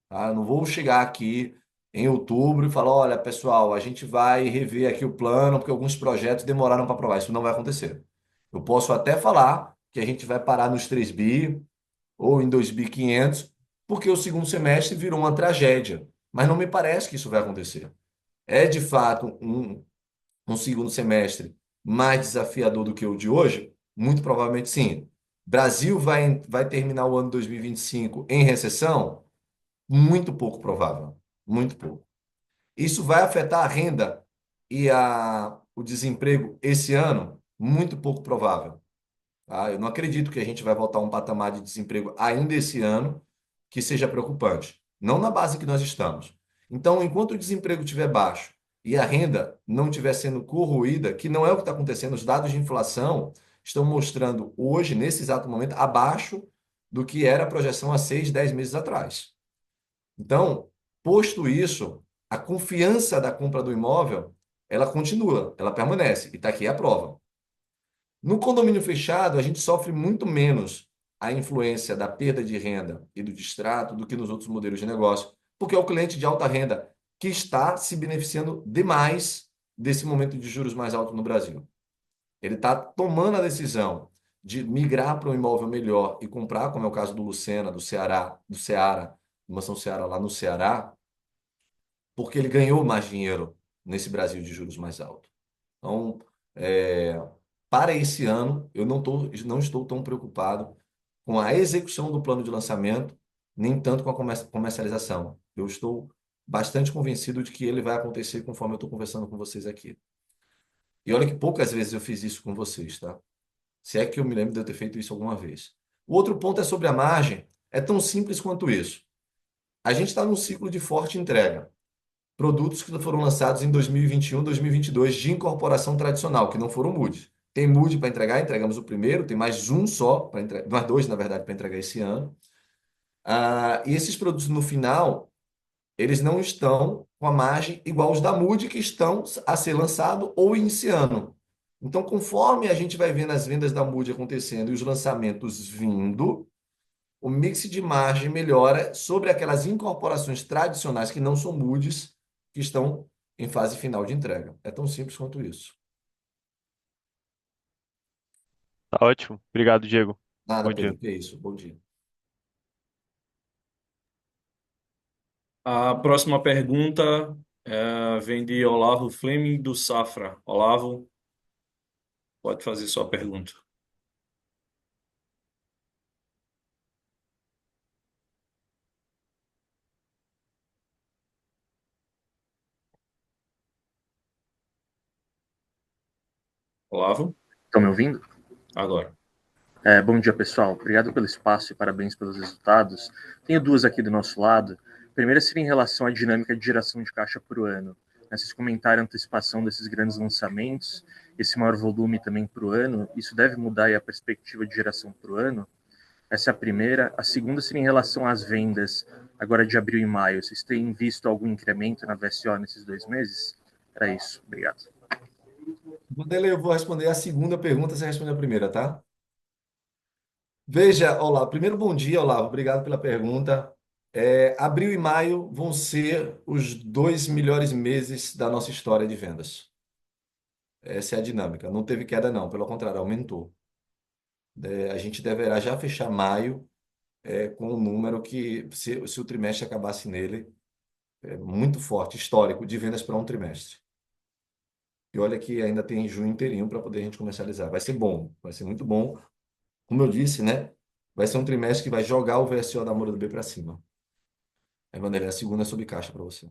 Tá? Eu não vou chegar aqui em outubro e falar, olha, pessoal, a gente vai rever aqui o plano porque alguns projetos demoraram para aprovar. Isso não vai acontecer. Eu posso até falar que a gente vai parar nos 3 bi ou em 2.500, porque o segundo semestre virou uma tragédia. Mas não me parece que isso vai acontecer. É de fato um segundo semestre mais desafiador do que o de hoje? Muito provavelmente sim. Brasil vai terminar o ano 2025 em recessão? Muito pouco provável. Muito pouco. Isso vai afetar a renda e o desemprego esse ano? Muito pouco provável. Tá? Eu não acredito que a gente vai voltar a um patamar de desemprego ainda esse ano que seja preocupante. Não na base que nós estamos. Então, enquanto o desemprego estiver baixo e a renda não estiver sendo corroída, que não é o que está acontecendo, os dados de inflação estão mostrando hoje, nesse exato momento, abaixo do que era a projeção há 6, 10 meses atrás. Então, posto isso, a confiança da compra do imóvel, ela continua, ela permanece. E está aqui a prova. No condomínio fechado, a gente sofre muito menos a influência da perda de renda e do distrato do que nos outros modelos de negócio, porque é o cliente de alta renda que está se beneficiando demais desse momento de juros mais alto no Brasil. Ele está tomando a decisão de migrar para um imóvel melhor e comprar, como é o caso do Lucena, do Ceará, do Ceará, do Mansão Ceará lá no Ceará, porque ele ganhou mais dinheiro nesse Brasil de juros mais alto. Então, é, para esse ano, eu não estou tão preocupado com a execução do plano de lançamento, nem tanto com a comercialização. Eu estou bastante convencido de que ele vai acontecer conforme eu estou conversando com vocês aqui. E olha que poucas vezes eu fiz isso com vocês, tá? Se é que eu me lembro de eu ter feito isso alguma vez. O outro ponto é sobre a margem. É tão simples quanto isso. A gente está num ciclo de forte entrega. Produtos que foram lançados em 2021, 2022 de incorporação tradicional, que não foram MUD. Tem MUD para entregar, entregamos o primeiro, tem mais um só, para entregar, mais dois, na verdade, para entregar esse ano. E esses produtos, no final, eles não estão com a margem igual os da MUD, que estão a ser lançado ou iniciando. Então, conforme a gente vai vendo as vendas da MUD acontecendo e os lançamentos vindo, o mix de margem melhora sobre aquelas incorporações tradicionais que não são MUDs, que estão em fase final de entrega. É tão simples quanto isso.
Tá ótimo. Obrigado, Diego.
Nada,
Bom dia.
Pedro, que é isso. Bom dia.
A próxima pergunta vem de Olavo Fleming, do Safra. Olavo, pode fazer sua pergunta. Olavo,
Estão me ouvindo?
agora.
Bom dia, pessoal. Obrigado pelo espaço e parabéns pelos resultados. Tenho duas aqui do nosso lado. A primeira seria em relação à dinâmica de geração de caixa por ano. Vocês comentaram a antecipação desses grandes lançamentos, esse maior volume também para o ano. Isso deve mudar aí a perspectiva de geração para o ano? Essa é a primeira. A segunda seria em relação às vendas, agora de abril e maio. Vocês têm visto algum incremento na VSO nesses 2 meses? Era isso. Obrigado.
Vanderlei, eu vou responder a segunda pergunta, você responde a primeira, tá? Veja, Olavo, primeiro bom dia, Olavo, obrigado pela pergunta. Abril e maio vão ser os 2 melhores meses da nossa história de vendas. Essa é a dinâmica. Não teve queda, não, pelo contrário, aumentou. A gente deverá já fechar maio com um número que, se o trimestre acabasse nele, é muito forte, histórico, de vendas para um trimestre. E olha que ainda tem junho inteirinho para poder a gente comercializar. Vai ser bom, vai ser muito bom. Como eu disse, né? Vai ser um trimestre que vai jogar o VSO da Moura do B para cima. Vanderlei, a segunda é sobre caixa para você.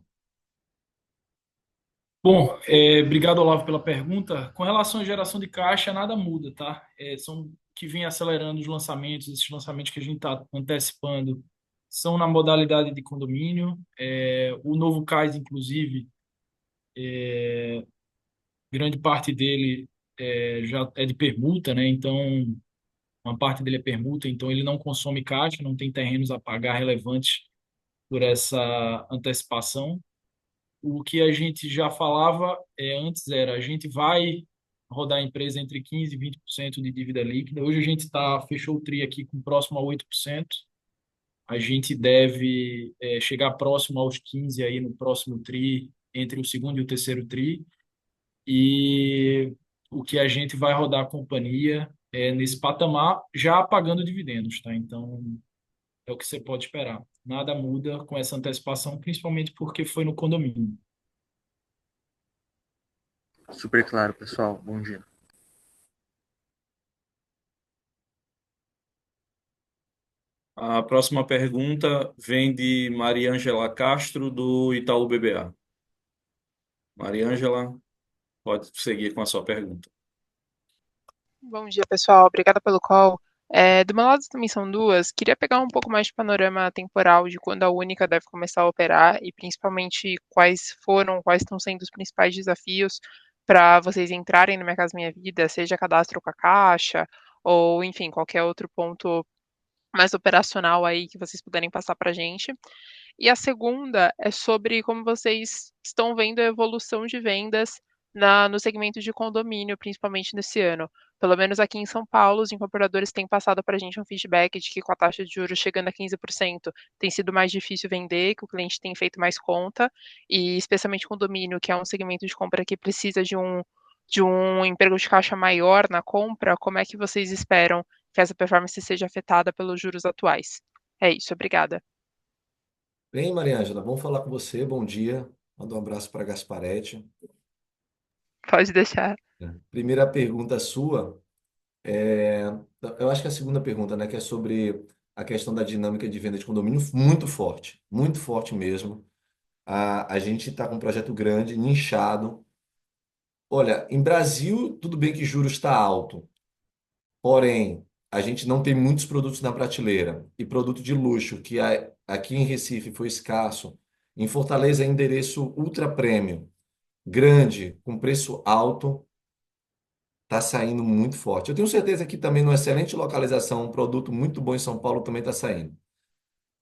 Bom, obrigado, Olavo, pela pergunta. Com relação à geração de caixa, nada muda, tá? São que vem acelerando os lançamentos, esses lançamentos que a gente está antecipando são na modalidade de condomínio. O novo CAIS, inclusive, grande parte dele já é de permuta, né? Então, uma parte dele é permuta, então ele não consome caixa, não tem terrenos a pagar relevantes por essa antecipação. O que a gente já falava antes era a gente vai rodar a empresa entre 15% e 20% de dívida líquida. Hoje a gente fechou o TRI aqui com próximo a 8%. A gente deve chegar próximo aos 15% aí no próximo TRI, entre o segundo e o terceiro TRI. E o que a gente vai rodar a companhia nesse patamar, já pagando dividendos, tá? Então, é o que você pode esperar. Nada muda com essa antecipação, principalmente porque foi no condomínio.
Super claro, pessoal. Bom dia.
A próxima pergunta vem de Mariângela Castro, do Itaú BBA. Mariângela, pode seguir com a sua pergunta.
Bom dia, pessoal. Obrigada pelo call. Do meu lado também são duas. Queria pegar um pouco mais de panorama temporal de quando a Única deve começar a operar e principalmente quais estão sendo os principais desafios para vocês entrarem no Minha Casa Minha Vida, seja cadastro com a Caixa ou, enfim, qualquer outro ponto mais operacional aí que vocês puderem passar para a gente. E a segunda é sobre como vocês estão vendo a evolução de vendas no segmento de condomínio, principalmente nesse ano. Pelo menos aqui em São Paulo, os incorporadores têm passado para a gente um feedback de que com a taxa de juros chegando a 15%, tem sido mais difícil vender, que o cliente tem feito mais conta, e especialmente condomínio, que é um segmento de compra que precisa de um emprego de caixa maior na compra, como é que vocês esperam que essa performance seja afetada pelos juros atuais? É isso, obrigada.
Bem, Mariângela, vamos falar com você. Bom dia. Manda um abraço para Gasparete.
Pode deixar.
Primeira pergunta sua, é, eu acho que a segunda pergunta, né, que é sobre a questão da dinâmica de venda de condomínio, muito forte mesmo. A gente está com um projeto grande, nichado. Olha, em Brasil, tudo bem que juros está alto, porém, a gente não tem muitos produtos na prateleira. E produto de luxo, que aqui em Recife foi escasso, em Fortaleza é endereço ultra premium, grande, com preço alto, está saindo muito forte. Eu tenho certeza que também numa excelente localização, um produto muito bom em São Paulo também está saindo.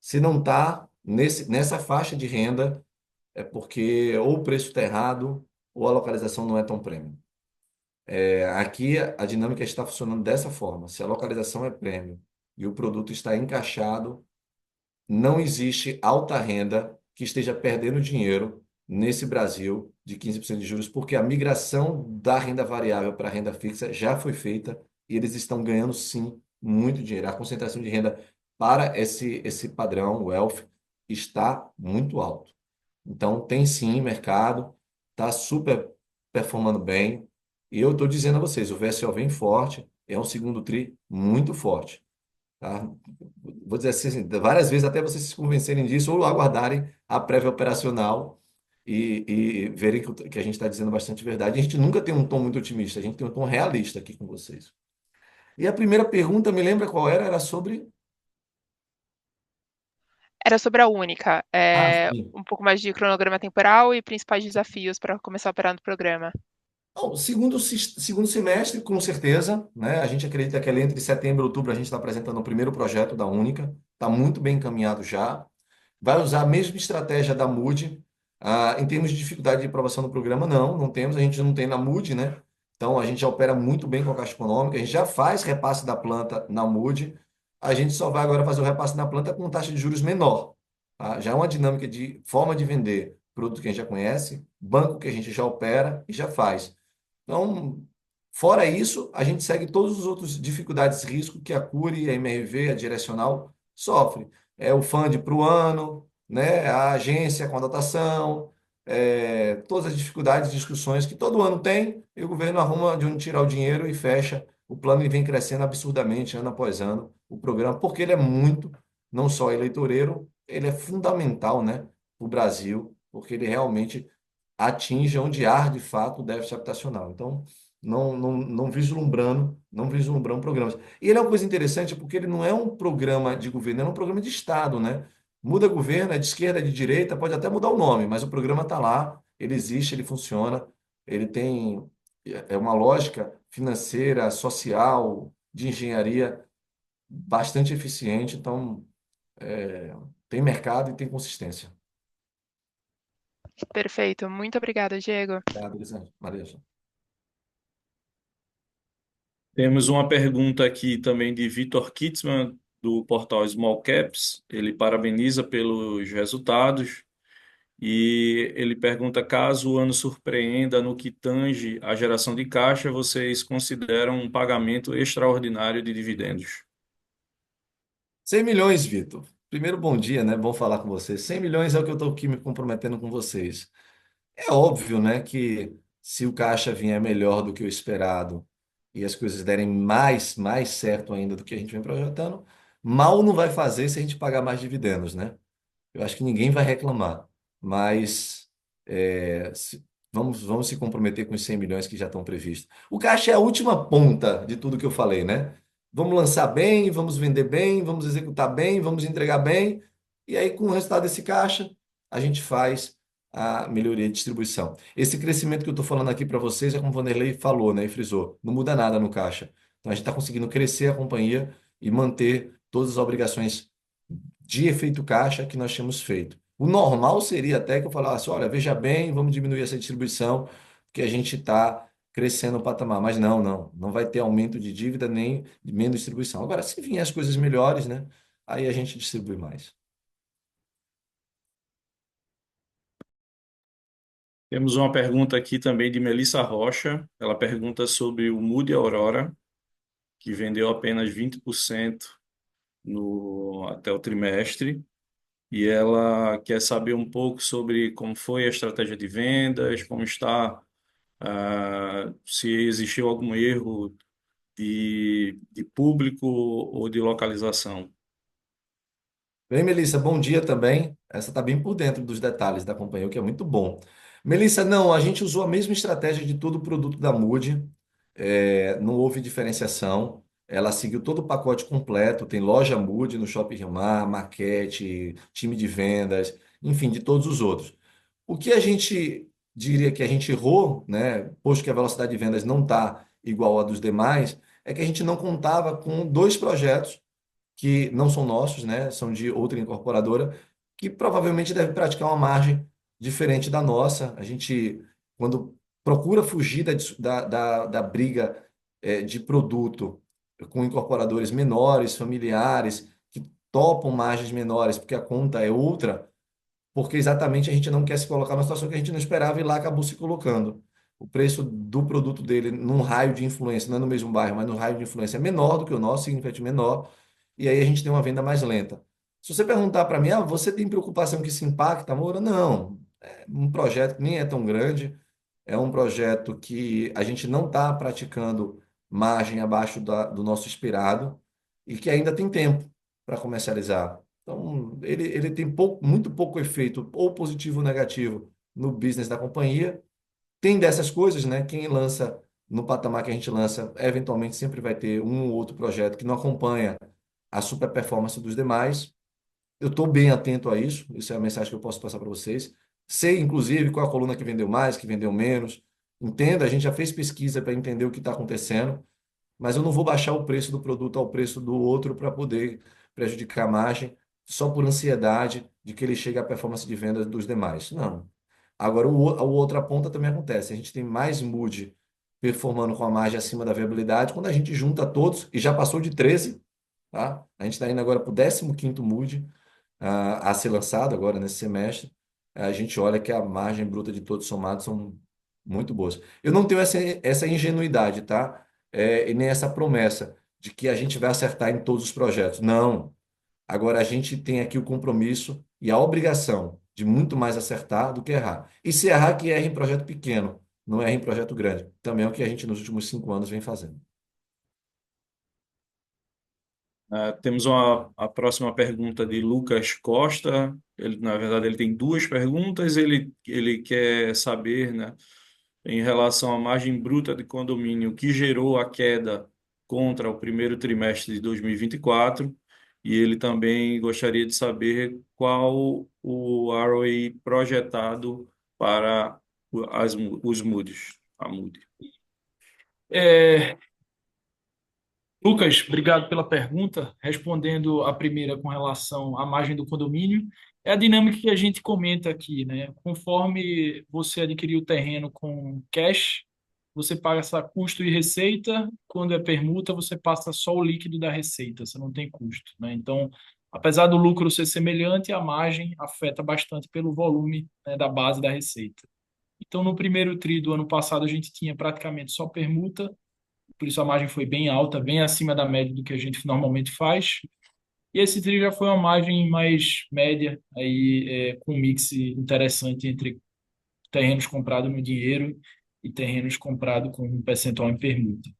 Se não está nessa faixa de renda, é porque ou o preço está errado ou a localização não é tão premium. Aqui a dinâmica está funcionando dessa forma. Se a localização é premium e o produto está encaixado, não existe alta renda que esteja perdendo dinheiro nesse Brasil de 15% de juros, porque a migração da renda variável para a renda fixa já foi feita e eles estão ganhando sim muito dinheiro. A concentração de renda para esse padrão, o wealth, está muito alto. Então, tem sim mercado, está super performando bem. E eu estou dizendo a vocês, o VSO vem forte, é um segundo TRI muito forte. Tá? Vou dizer assim, várias vezes até vocês se convencerem disso ou aguardarem a prévia operacional e verem que a gente está dizendo bastante verdade. A gente nunca tem um tom muito otimista, a gente tem um tom realista aqui com vocês. E a primeira pergunta, me lembra qual era? Era sobre...
Era sobre a Única,
Ah, sim.
um pouco mais de cronograma temporal e principais desafios para começar a operar no programa.
Bom, segundo semestre, com certeza, né? A gente acredita que ali entre setembro e outubro a gente está apresentando o primeiro projeto da Única, está muito bem encaminhado já. Vai usar a mesma estratégia da Mood. Em termos de dificuldade de aprovação do programa, não temos, a gente não tem na Mood, né? Então a gente já opera muito bem com a Caixa Econômica, a gente já faz repasse da planta na Mood, a gente só vai agora fazer o repasse na planta com taxa de juros menor. Tá? Já é uma dinâmica de forma de vender produto que a gente já conhece, banco que a gente já opera e já faz. Então, fora isso, a gente segue todos os outros dificuldades e riscos que a Cure, a MRV, a Direcional sofre. É o fundo para o ano, né? A agência com a dotação, todas as dificuldades e discussões que todo ano tem, e o governo arruma de onde tirar o dinheiro e fecha. O plano ele vem crescendo absurdamente ano após ano, o programa, porque ele é muito, não só eleitoreiro, ele é fundamental, né, para o Brasil, porque ele realmente atinja onde há, de fato, o déficit habitacional. Então, não vislumbrando programas. E ele é uma coisa interessante porque ele não é um programa de governo, ele é um programa de Estado, né? Muda governo, é de esquerda, é de direita, pode até mudar o nome, mas o programa está lá, ele existe, ele funciona, ele tem uma lógica financeira, social, de engenharia bastante eficiente, então tem mercado e tem consistência.
Perfeito. Muito obrigada, Diego.
Obrigado, Elisângela. Maria.
Temos uma pergunta aqui também de Vitor Kitzmann, do portal Small Caps. Ele parabeniza pelos resultados e ele pergunta: caso o ano surpreenda no que tange a geração de caixa, vocês consideram um pagamento extraordinário de dividendos?
100 milhões, Vitor. Primeiro, bom dia, né? Bom falar com vocês. 100 milhões é o que eu estou aqui me comprometendo com vocês. É óbvio, né, que se o caixa vier melhor do que o esperado e as coisas derem mais certo ainda do que a gente vem projetando, mal não vai fazer se a gente pagar mais dividendos, né? Eu acho que ninguém vai reclamar, mas vamos se comprometer com os 100 milhões que já estão previstos. O caixa é a última ponta de tudo que eu falei, né? Vamos lançar bem, vamos vender bem, vamos executar bem, vamos entregar bem, e aí com o resultado desse caixa, a gente faz a melhoria de distribuição. Esse crescimento que eu estou falando aqui para vocês é como o Vanderlei falou, né, e frisou, não muda nada no caixa. Então a gente está conseguindo crescer a companhia e manter todas as obrigações de efeito caixa que nós tínhamos feito. O normal seria até que eu falasse, olha, veja bem, vamos diminuir essa distribuição, que a gente está crescendo o patamar. Mas não vai ter aumento de dívida nem de menos distribuição. Agora, se vier as coisas melhores, né, aí a gente distribui mais.
Temos uma pergunta aqui também de Melissa Rocha. Ela pergunta sobre o Mood Aurora, que vendeu apenas 20% até o trimestre. E ela quer saber um pouco sobre como foi a estratégia de vendas, como está, se existiu algum erro de público ou de localização.
Bem, Melissa, bom dia também. Essa está bem por dentro dos detalhes da companhia, o que é muito bom. Melissa, não, a gente usou a mesma estratégia de todo o produto da Mood, não houve diferenciação. Ela seguiu todo o pacote completo, tem loja Mood no Shopping Rio Mar, maquete, time de vendas, enfim, de todos os outros. O que a gente diria que a gente errou, né, posto que a velocidade de vendas não está igual à dos demais, é que a gente não contava com dois projetos que não são nossos, né? São de outra incorporadora, que provavelmente deve praticar uma margem diferente da nossa. A gente, quando procura fugir da briga de produto com incorporadores menores, familiares, que topam margens menores, porque a conta é outra, porque exatamente a gente não quer se colocar numa situação que a gente não esperava e lá acabou se colocando. O preço do produto dele num raio de influência, não é no mesmo bairro, mas no raio de influência é menor do que o nosso, significativamente menor, e aí a gente tem uma venda mais lenta. Se você perguntar para mim, você tem preocupação que isso impacta, Moura? Não. É um projeto que nem é tão grande, é um projeto que a gente não está praticando margem abaixo do nosso esperado e que ainda tem tempo para comercializar. Então, ele tem muito pouco efeito, ou positivo ou negativo, no business da companhia. Tem dessas coisas, né? Quem lança no patamar que a gente lança, eventualmente sempre vai ter um ou outro projeto que não acompanha a super performance dos demais. Eu estou bem atento a isso, isso é a mensagem que eu posso passar para vocês. Sei, inclusive, qual a coluna que vendeu mais, que vendeu menos. Entenda, a gente já fez pesquisa para entender o que está acontecendo, mas eu não vou baixar o preço do produto ao preço do outro para poder prejudicar a margem, só por ansiedade de que ele chegue à performance de venda dos demais. Não. Agora, a outra ponta também acontece. A gente tem mais mood performando com a margem acima da viabilidade quando a gente junta todos, e já passou de 13, tá? A gente está indo agora para o 15º mood a ser lançado agora nesse semestre. A gente olha que a margem bruta de todos somados são muito boas. Eu não tenho essa ingenuidade, tá? E nem essa promessa de que a gente vai acertar em todos os projetos. Não. Agora a gente tem aqui o compromisso e a obrigação de muito mais acertar do que errar. E se errar, que erre em projeto pequeno, não erre em projeto grande. Também é o que a gente nos últimos 5 anos vem fazendo.
Temos a próxima pergunta de Lucas Costa. Ele, na verdade, ele tem duas perguntas. Ele quer saber, né, em relação à margem bruta de condomínio que gerou a queda contra o primeiro trimestre de 2024. E ele também gostaria de saber qual o ROI projetado para os MUDs, a MUD.
É, Lucas, obrigado pela pergunta. Respondendo a primeira com relação à margem do condomínio, é a dinâmica que a gente comenta aqui, né? Conforme você adquirir o terreno com cash, você paga essa custo e receita. Quando é permuta, você passa só o líquido da receita, você não tem custo, né? Então, apesar do lucro ser semelhante, a margem afeta bastante pelo volume, né, da base da receita. Então, no primeiro tri do ano passado, a gente tinha praticamente só permuta, por isso a margem foi bem alta, bem acima da média do que a gente normalmente faz. E esse tri já foi uma margem mais média, aí, com um mix interessante entre terrenos comprados no dinheiro e terrenos comprados com um percentual em permuta.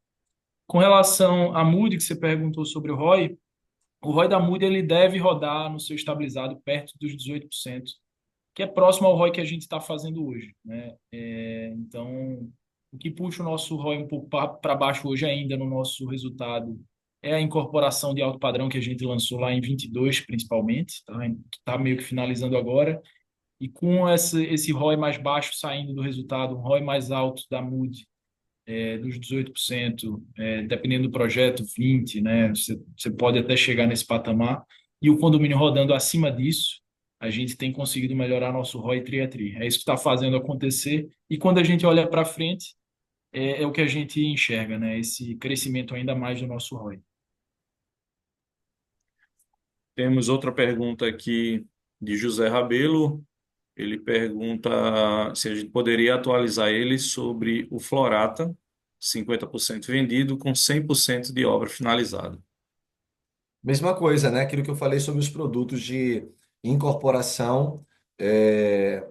Com relação à MUD, que você perguntou sobre o ROI da MUD ele deve rodar no seu estabilizado perto dos 18%, que é próximo ao ROI que a gente está fazendo hoje, né? Então, o que puxa o nosso ROI um pouco para baixo hoje ainda no nosso resultado é a incorporação de alto padrão que a gente lançou lá em 22, principalmente, tá? Tá meio que finalizando agora. E com esse ROI mais baixo saindo do resultado, um ROI mais alto da MUD, dos 18%, dependendo do projeto, 20%, né? Você pode até chegar nesse patamar. E o condomínio rodando acima disso, a gente tem conseguido melhorar nosso ROI tri a tri. É isso que está fazendo acontecer. E quando a gente olha para frente, é o que a gente enxerga, né? Esse crescimento ainda mais do nosso ROI.
Temos outra pergunta aqui de José Rabelo. Ele pergunta se a gente poderia atualizar ele sobre o Florata, 50% vendido com 100% de obra finalizada.
Mesma coisa, né? Aquilo que eu falei sobre os produtos de incorporação é,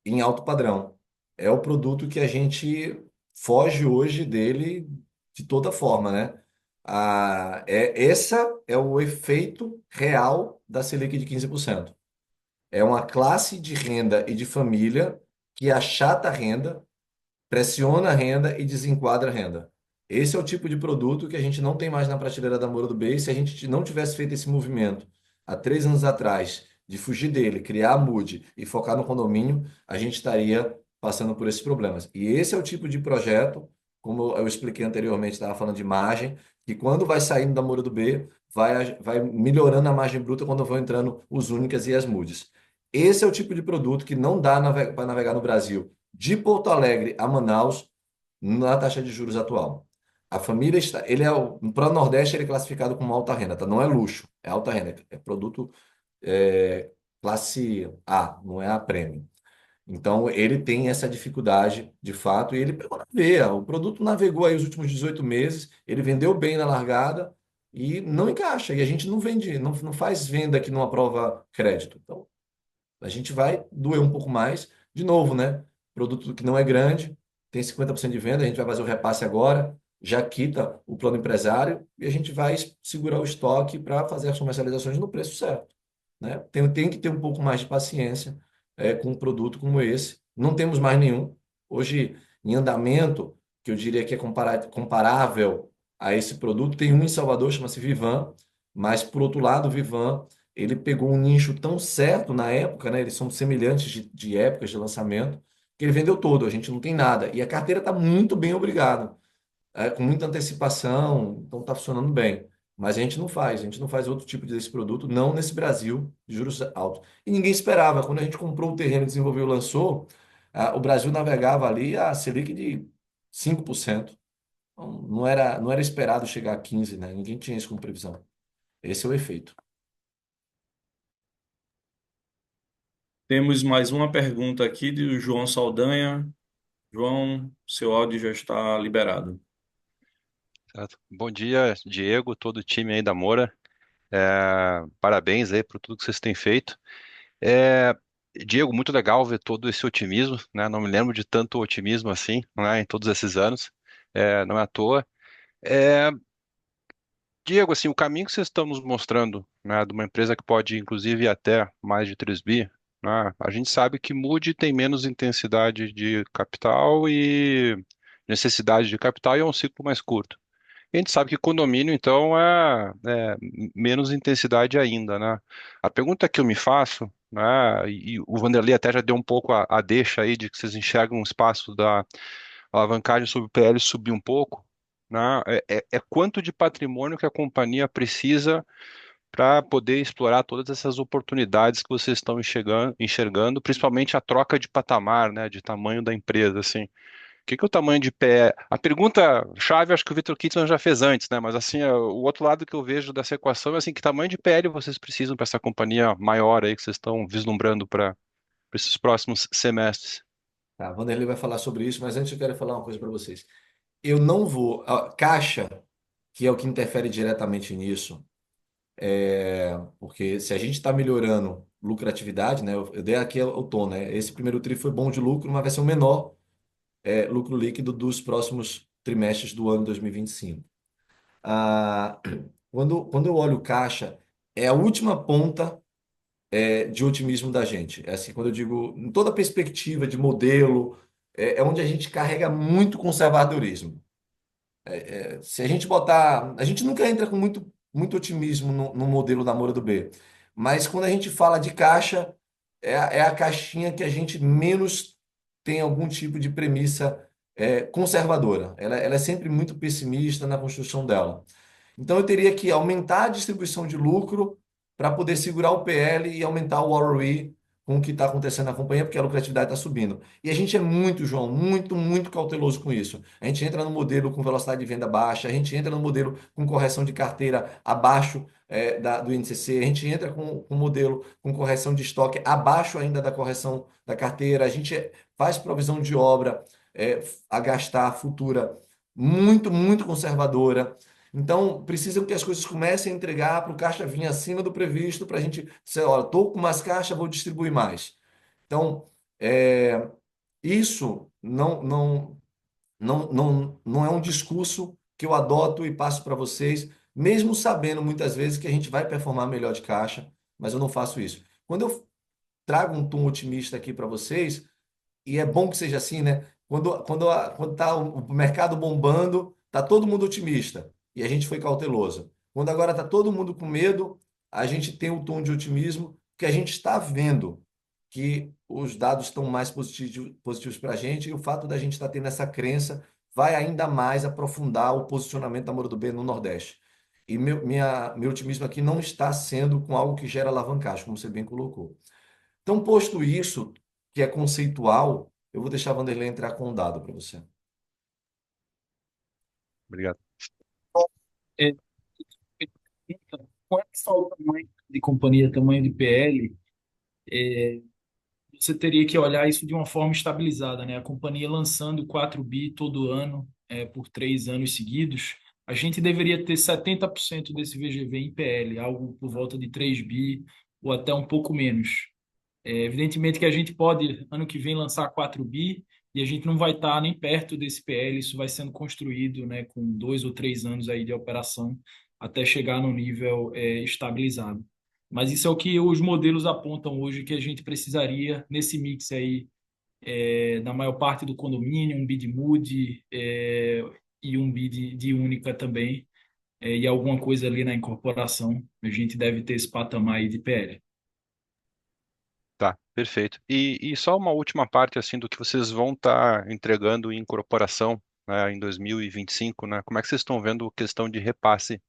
em alto padrão. É o produto que a gente foge hoje dele de toda forma, né? Essa é o efeito real da Selic de 15%. É uma classe de renda e de família que achata a renda, pressiona a renda e desenquadra a renda. Esse é o tipo de produto que a gente não tem mais na prateleira da Moura do Bem. Se a gente não tivesse feito esse movimento há 3 anos atrás, de fugir dele, criar a MUD e focar no condomínio, a gente estaria passando por esses problemas. E esse é o tipo de projeto, como eu expliquei anteriormente, estava falando de margem, que quando vai saindo da Moura do B, vai melhorando a margem bruta quando vão entrando os únicas e as MUDs. Esse é o tipo de produto que não dá para navegar no Brasil de Porto Alegre a Manaus na taxa de juros atual. A família está, ele é para o Nordeste ele é classificado como alta renda, tá? Não é luxo, é alta renda, é produto é, classe A, não é a premium. Então ele tem essa dificuldade de fato e ele pegou na veia. O produto navegou aí os últimos 18 meses, ele vendeu bem na largada e não encaixa. E a gente não vende, não faz venda que não aprova crédito. Então a gente vai doer um pouco mais. De novo, né? Produto que não é grande, tem 50% de venda, a gente vai fazer o repasse agora, já quita o plano empresário e a gente vai segurar o estoque para fazer as comercializações no preço certo, né? Tem que ter um pouco mais de paciência com um produto como esse. Não temos mais nenhum. Hoje, em andamento, que eu diria que é comparável a esse produto, tem um em Salvador, chama-se Vivan, mas, por outro lado, o Vivan ele pegou um nicho tão certo na época, né? Eles são semelhantes de épocas de lançamento, que ele vendeu todo, a gente não tem nada. E a carteira está muito bem, obrigado. Com muita antecipação, então está funcionando bem. Mas a gente não faz outro tipo desse produto, não nesse Brasil de juros altos. E ninguém esperava. Quando a gente comprou o terreno, desenvolveu, lançou, o Brasil navegava ali a Selic de 5%. Então, não era esperado chegar a 15%, né? Ninguém tinha isso como previsão. Esse é o efeito.
Temos mais uma pergunta aqui do João Saldanha. João, seu áudio já está liberado.
Certo. Bom dia, Diego, todo o time aí da Moura. Parabéns aí por tudo que vocês têm feito. É, Diego, muito legal ver todo esse otimismo, né? Não me lembro de tanto otimismo assim, né, em todos esses anos. Não é à toa. É, Diego, assim, o caminho que vocês estão nos mostrando, né, de uma empresa que pode, inclusive, ir até mais de 3 bi, né, a gente sabe que Mood tem menos intensidade de capital e necessidade de capital e é um ciclo mais curto. E a gente sabe que condomínio, então, é menos intensidade ainda, né? A pergunta que eu me faço, né, e o Vanderlei até já deu um pouco a deixa aí de que vocês enxergam um espaço da alavancagem sobre o PL subir um pouco, né? É quanto de patrimônio que a companhia precisa para poder explorar todas essas oportunidades que vocês estão enxergando, principalmente a troca de patamar, né, de tamanho da empresa, assim. O que é o tamanho de pé? A pergunta chave, acho que o Victor Kittler já fez antes, né? Mas assim, o outro lado que eu vejo dessa equação é assim, que tamanho de PL vocês precisam para essa companhia maior aí que vocês estão vislumbrando para esses próximos semestres?
Tá, Vanderlei vai falar sobre isso, mas antes eu quero falar uma coisa para vocês. Eu não vou. Caixa, que é o que interfere diretamente nisso, porque se a gente está melhorando lucratividade, né? Eu dei aqui o tom, né? Esse primeiro tri foi bom de lucro, mas vai ser o menor lucro líquido dos próximos trimestres do ano 2025. Ah, quando eu olho o caixa, é a última ponta de otimismo da gente. É assim, quando eu digo, em toda perspectiva de modelo, é onde a gente carrega muito conservadorismo. Se a gente botar. A gente nunca entra com muito otimismo no modelo da Moura do B. Mas quando a gente fala de caixa, é a caixinha que a gente menos tem algum tipo de premissa conservadora. Ela é sempre muito pessimista na construção dela. Então eu teria que aumentar a distribuição de lucro para poder segurar o PL e aumentar o ROE com o que está acontecendo na companhia, porque a lucratividade está subindo. E a gente é muito, João, muito cauteloso com isso. A gente entra no modelo com velocidade de venda baixa, a gente entra no modelo com correção de carteira abaixo do INCC, a gente entra com modelo com correção de estoque abaixo ainda da correção da carteira, a gente faz provisão de obra a gastar futura muito conservadora. Então, precisa que as coisas comecem a entregar para o caixa vir acima do previsto, para a gente dizer, olha, estou com mais caixa, vou distribuir mais. Então, isso não é um discurso que eu adoto e passo para vocês, mesmo sabendo muitas vezes que a gente vai performar melhor de caixa, mas eu não faço isso. Quando eu trago um tom otimista aqui para vocês, e é bom que seja assim, né? Quando tá o mercado bombando, tá todo mundo otimista e a gente foi cauteloso. Quando agora tá todo mundo com medo, a gente tem o tom de otimismo que a gente está vendo que os dados estão mais positivos para a gente e o fato da gente estar tendo essa crença vai ainda mais aprofundar o posicionamento da Moro do B no Nordeste. E meu otimismo aqui não está sendo com algo que gera alavancagem, como você bem colocou. Então, posto isso, que é conceitual, eu vou deixar a Vanderlei entrar com um dado para você.
Obrigado.
É, com relação ao tamanho de companhia, tamanho de PL, você teria que olhar isso de uma forma estabilizada, né? A companhia lançando 4 bi todo ano, por 3 anos seguidos, a gente deveria ter 70% desse VGV em PL, algo por volta de 3 bi ou até um pouco menos. Evidentemente que a gente pode, ano que vem, lançar 4 bi e a gente não vai estar nem perto desse PL, isso vai sendo construído, né, com 2 ou 3 anos aí de operação até chegar no nível estabilizado. Mas isso é o que os modelos apontam hoje que a gente precisaria nesse mix aí, na maior parte do condomínio, um bi de Mood e um bi de Única também, e alguma coisa ali na incorporação, a gente deve ter esse patamar aí de PL.
Tá, perfeito. E só uma última parte assim do que vocês vão estar entregando em incorporação, né, em 2025, né? Como é que vocês estão vendo a questão de repasse?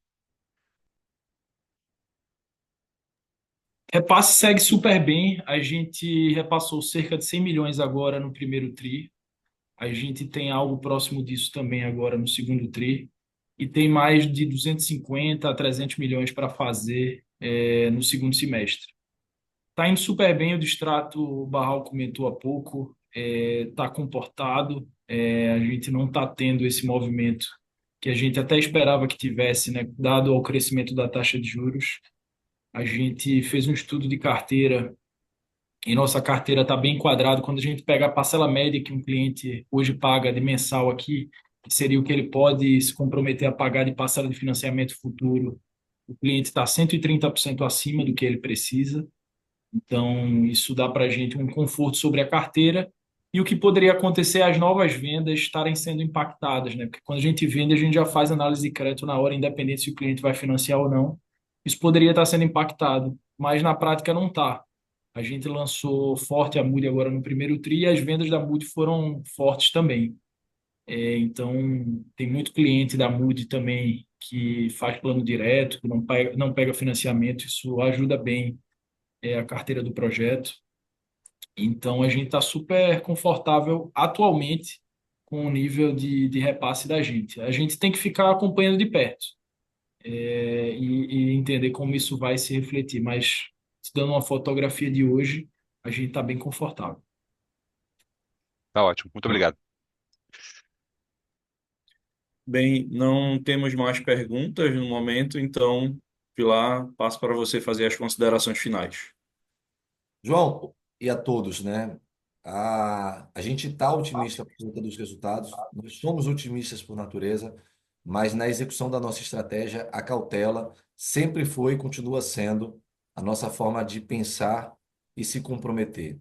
Repasse segue super bem. A gente repassou cerca de 100 milhões agora no primeiro tri. A gente tem algo próximo disso também agora no segundo tri. E tem mais de 250 a 300 milhões para fazer no segundo semestre. Está indo super bem. O Distrato o Barral comentou há pouco. Está comportado. A gente não está tendo esse movimento que a gente até esperava que tivesse, né, dado ao crescimento da taxa de juros. A gente fez um estudo de carteira e nossa carteira está bem enquadrada. Quando a gente pega a parcela média que um cliente hoje paga de mensal aqui, que seria o que ele pode se comprometer a pagar de parcela de financiamento futuro. O cliente está 130% acima do que ele precisa. Então, isso dá para a gente um conforto sobre a carteira e o que poderia acontecer é as novas vendas estarem sendo impactadas, né? Porque quando a gente vende, a gente já faz análise de crédito na hora, independente se o cliente vai financiar ou não. Isso poderia estar sendo impactado, mas na prática não está. A gente lançou forte a Mood agora no primeiro tri e as vendas da Mood foram fortes também. Então, tem muito cliente da Mood também que faz plano direto, que não pega financiamento, isso ajuda bem a carteira do projeto. Então, a gente está super confortável atualmente com o nível de repasse da gente. A gente tem que ficar acompanhando de perto, e entender como isso vai se refletir, mas te dando uma fotografia de hoje, a gente está bem confortável.
Tá ótimo, muito obrigado.
Bem, não temos mais perguntas no momento, então, Pilar, passo para você fazer as considerações finais.
João, e a todos, né? A gente está otimista por conta dos resultados, nós somos otimistas por natureza, mas na execução da nossa estratégia, a cautela sempre foi e continua sendo a nossa forma de pensar e se comprometer.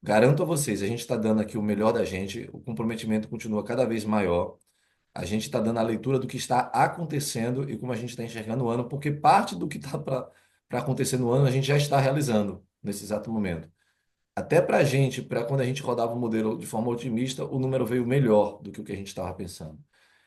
Garanto a vocês, a gente está dando aqui o melhor da gente, o comprometimento continua cada vez maior. A gente está dando a leitura do que está acontecendo e como a gente está enxergando o ano, porque parte do que está para acontecer no ano a gente já está realizando nesse exato momento. Até para a gente, para quando a gente rodava o modelo de forma otimista, o número veio melhor do que o que a gente estava pensando.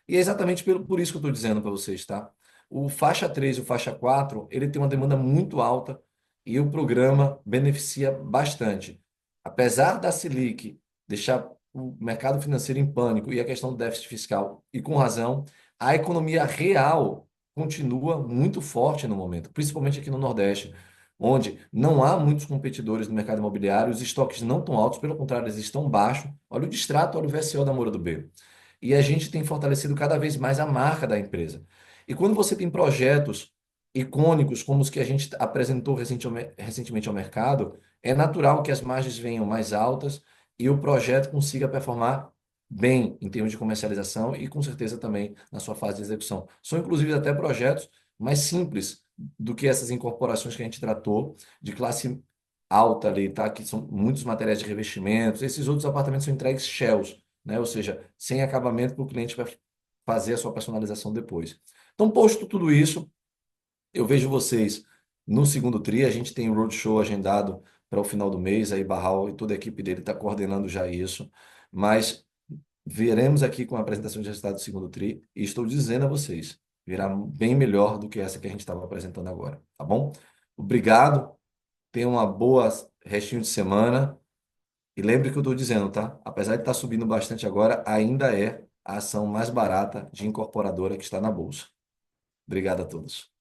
E é exatamente por isso que eu estou dizendo para vocês, tá? O faixa 3 e o faixa 4 ele tem uma demanda muito alta e o programa beneficia bastante. Apesar da Selic deixar o mercado financeiro em pânico e a questão do déficit fiscal, e com razão, a economia real continua muito forte no momento, principalmente aqui no Nordeste, onde não há muitos competidores no mercado imobiliário, os estoques não estão altos, pelo contrário, eles estão baixos. Olha o Distrato, olha o VSO da Moura do B. E a gente tem fortalecido cada vez mais a marca da empresa. E quando você tem projetos icônicos como os que a gente apresentou recentemente ao mercado, é natural que as margens venham mais altas e o projeto consiga performar bem em termos de comercialização e com certeza também na sua fase de execução. São inclusive até projetos mais simples do que essas incorporações que a gente tratou de classe alta ali, tá? Que são muitos materiais de revestimentos. Esses outros apartamentos são entregues shells, né? Ou seja, sem acabamento para o cliente vai fazer a sua personalização depois. Então, posto tudo isso, eu vejo vocês no segundo tri. A gente tem o roadshow agendado para o final do mês. Aí, Barral e toda a equipe dele está coordenando já isso. Mas veremos aqui com a apresentação de resultados do segundo tri. E estou dizendo a vocês, virá bem melhor do que essa que a gente estava apresentando agora. Tá bom? Obrigado. Tenha uma boa restinho de semana. E lembre que eu estou dizendo, tá? Apesar de estar subindo bastante agora, ainda é a ação mais barata de incorporadora que está na bolsa. Obrigado a todos.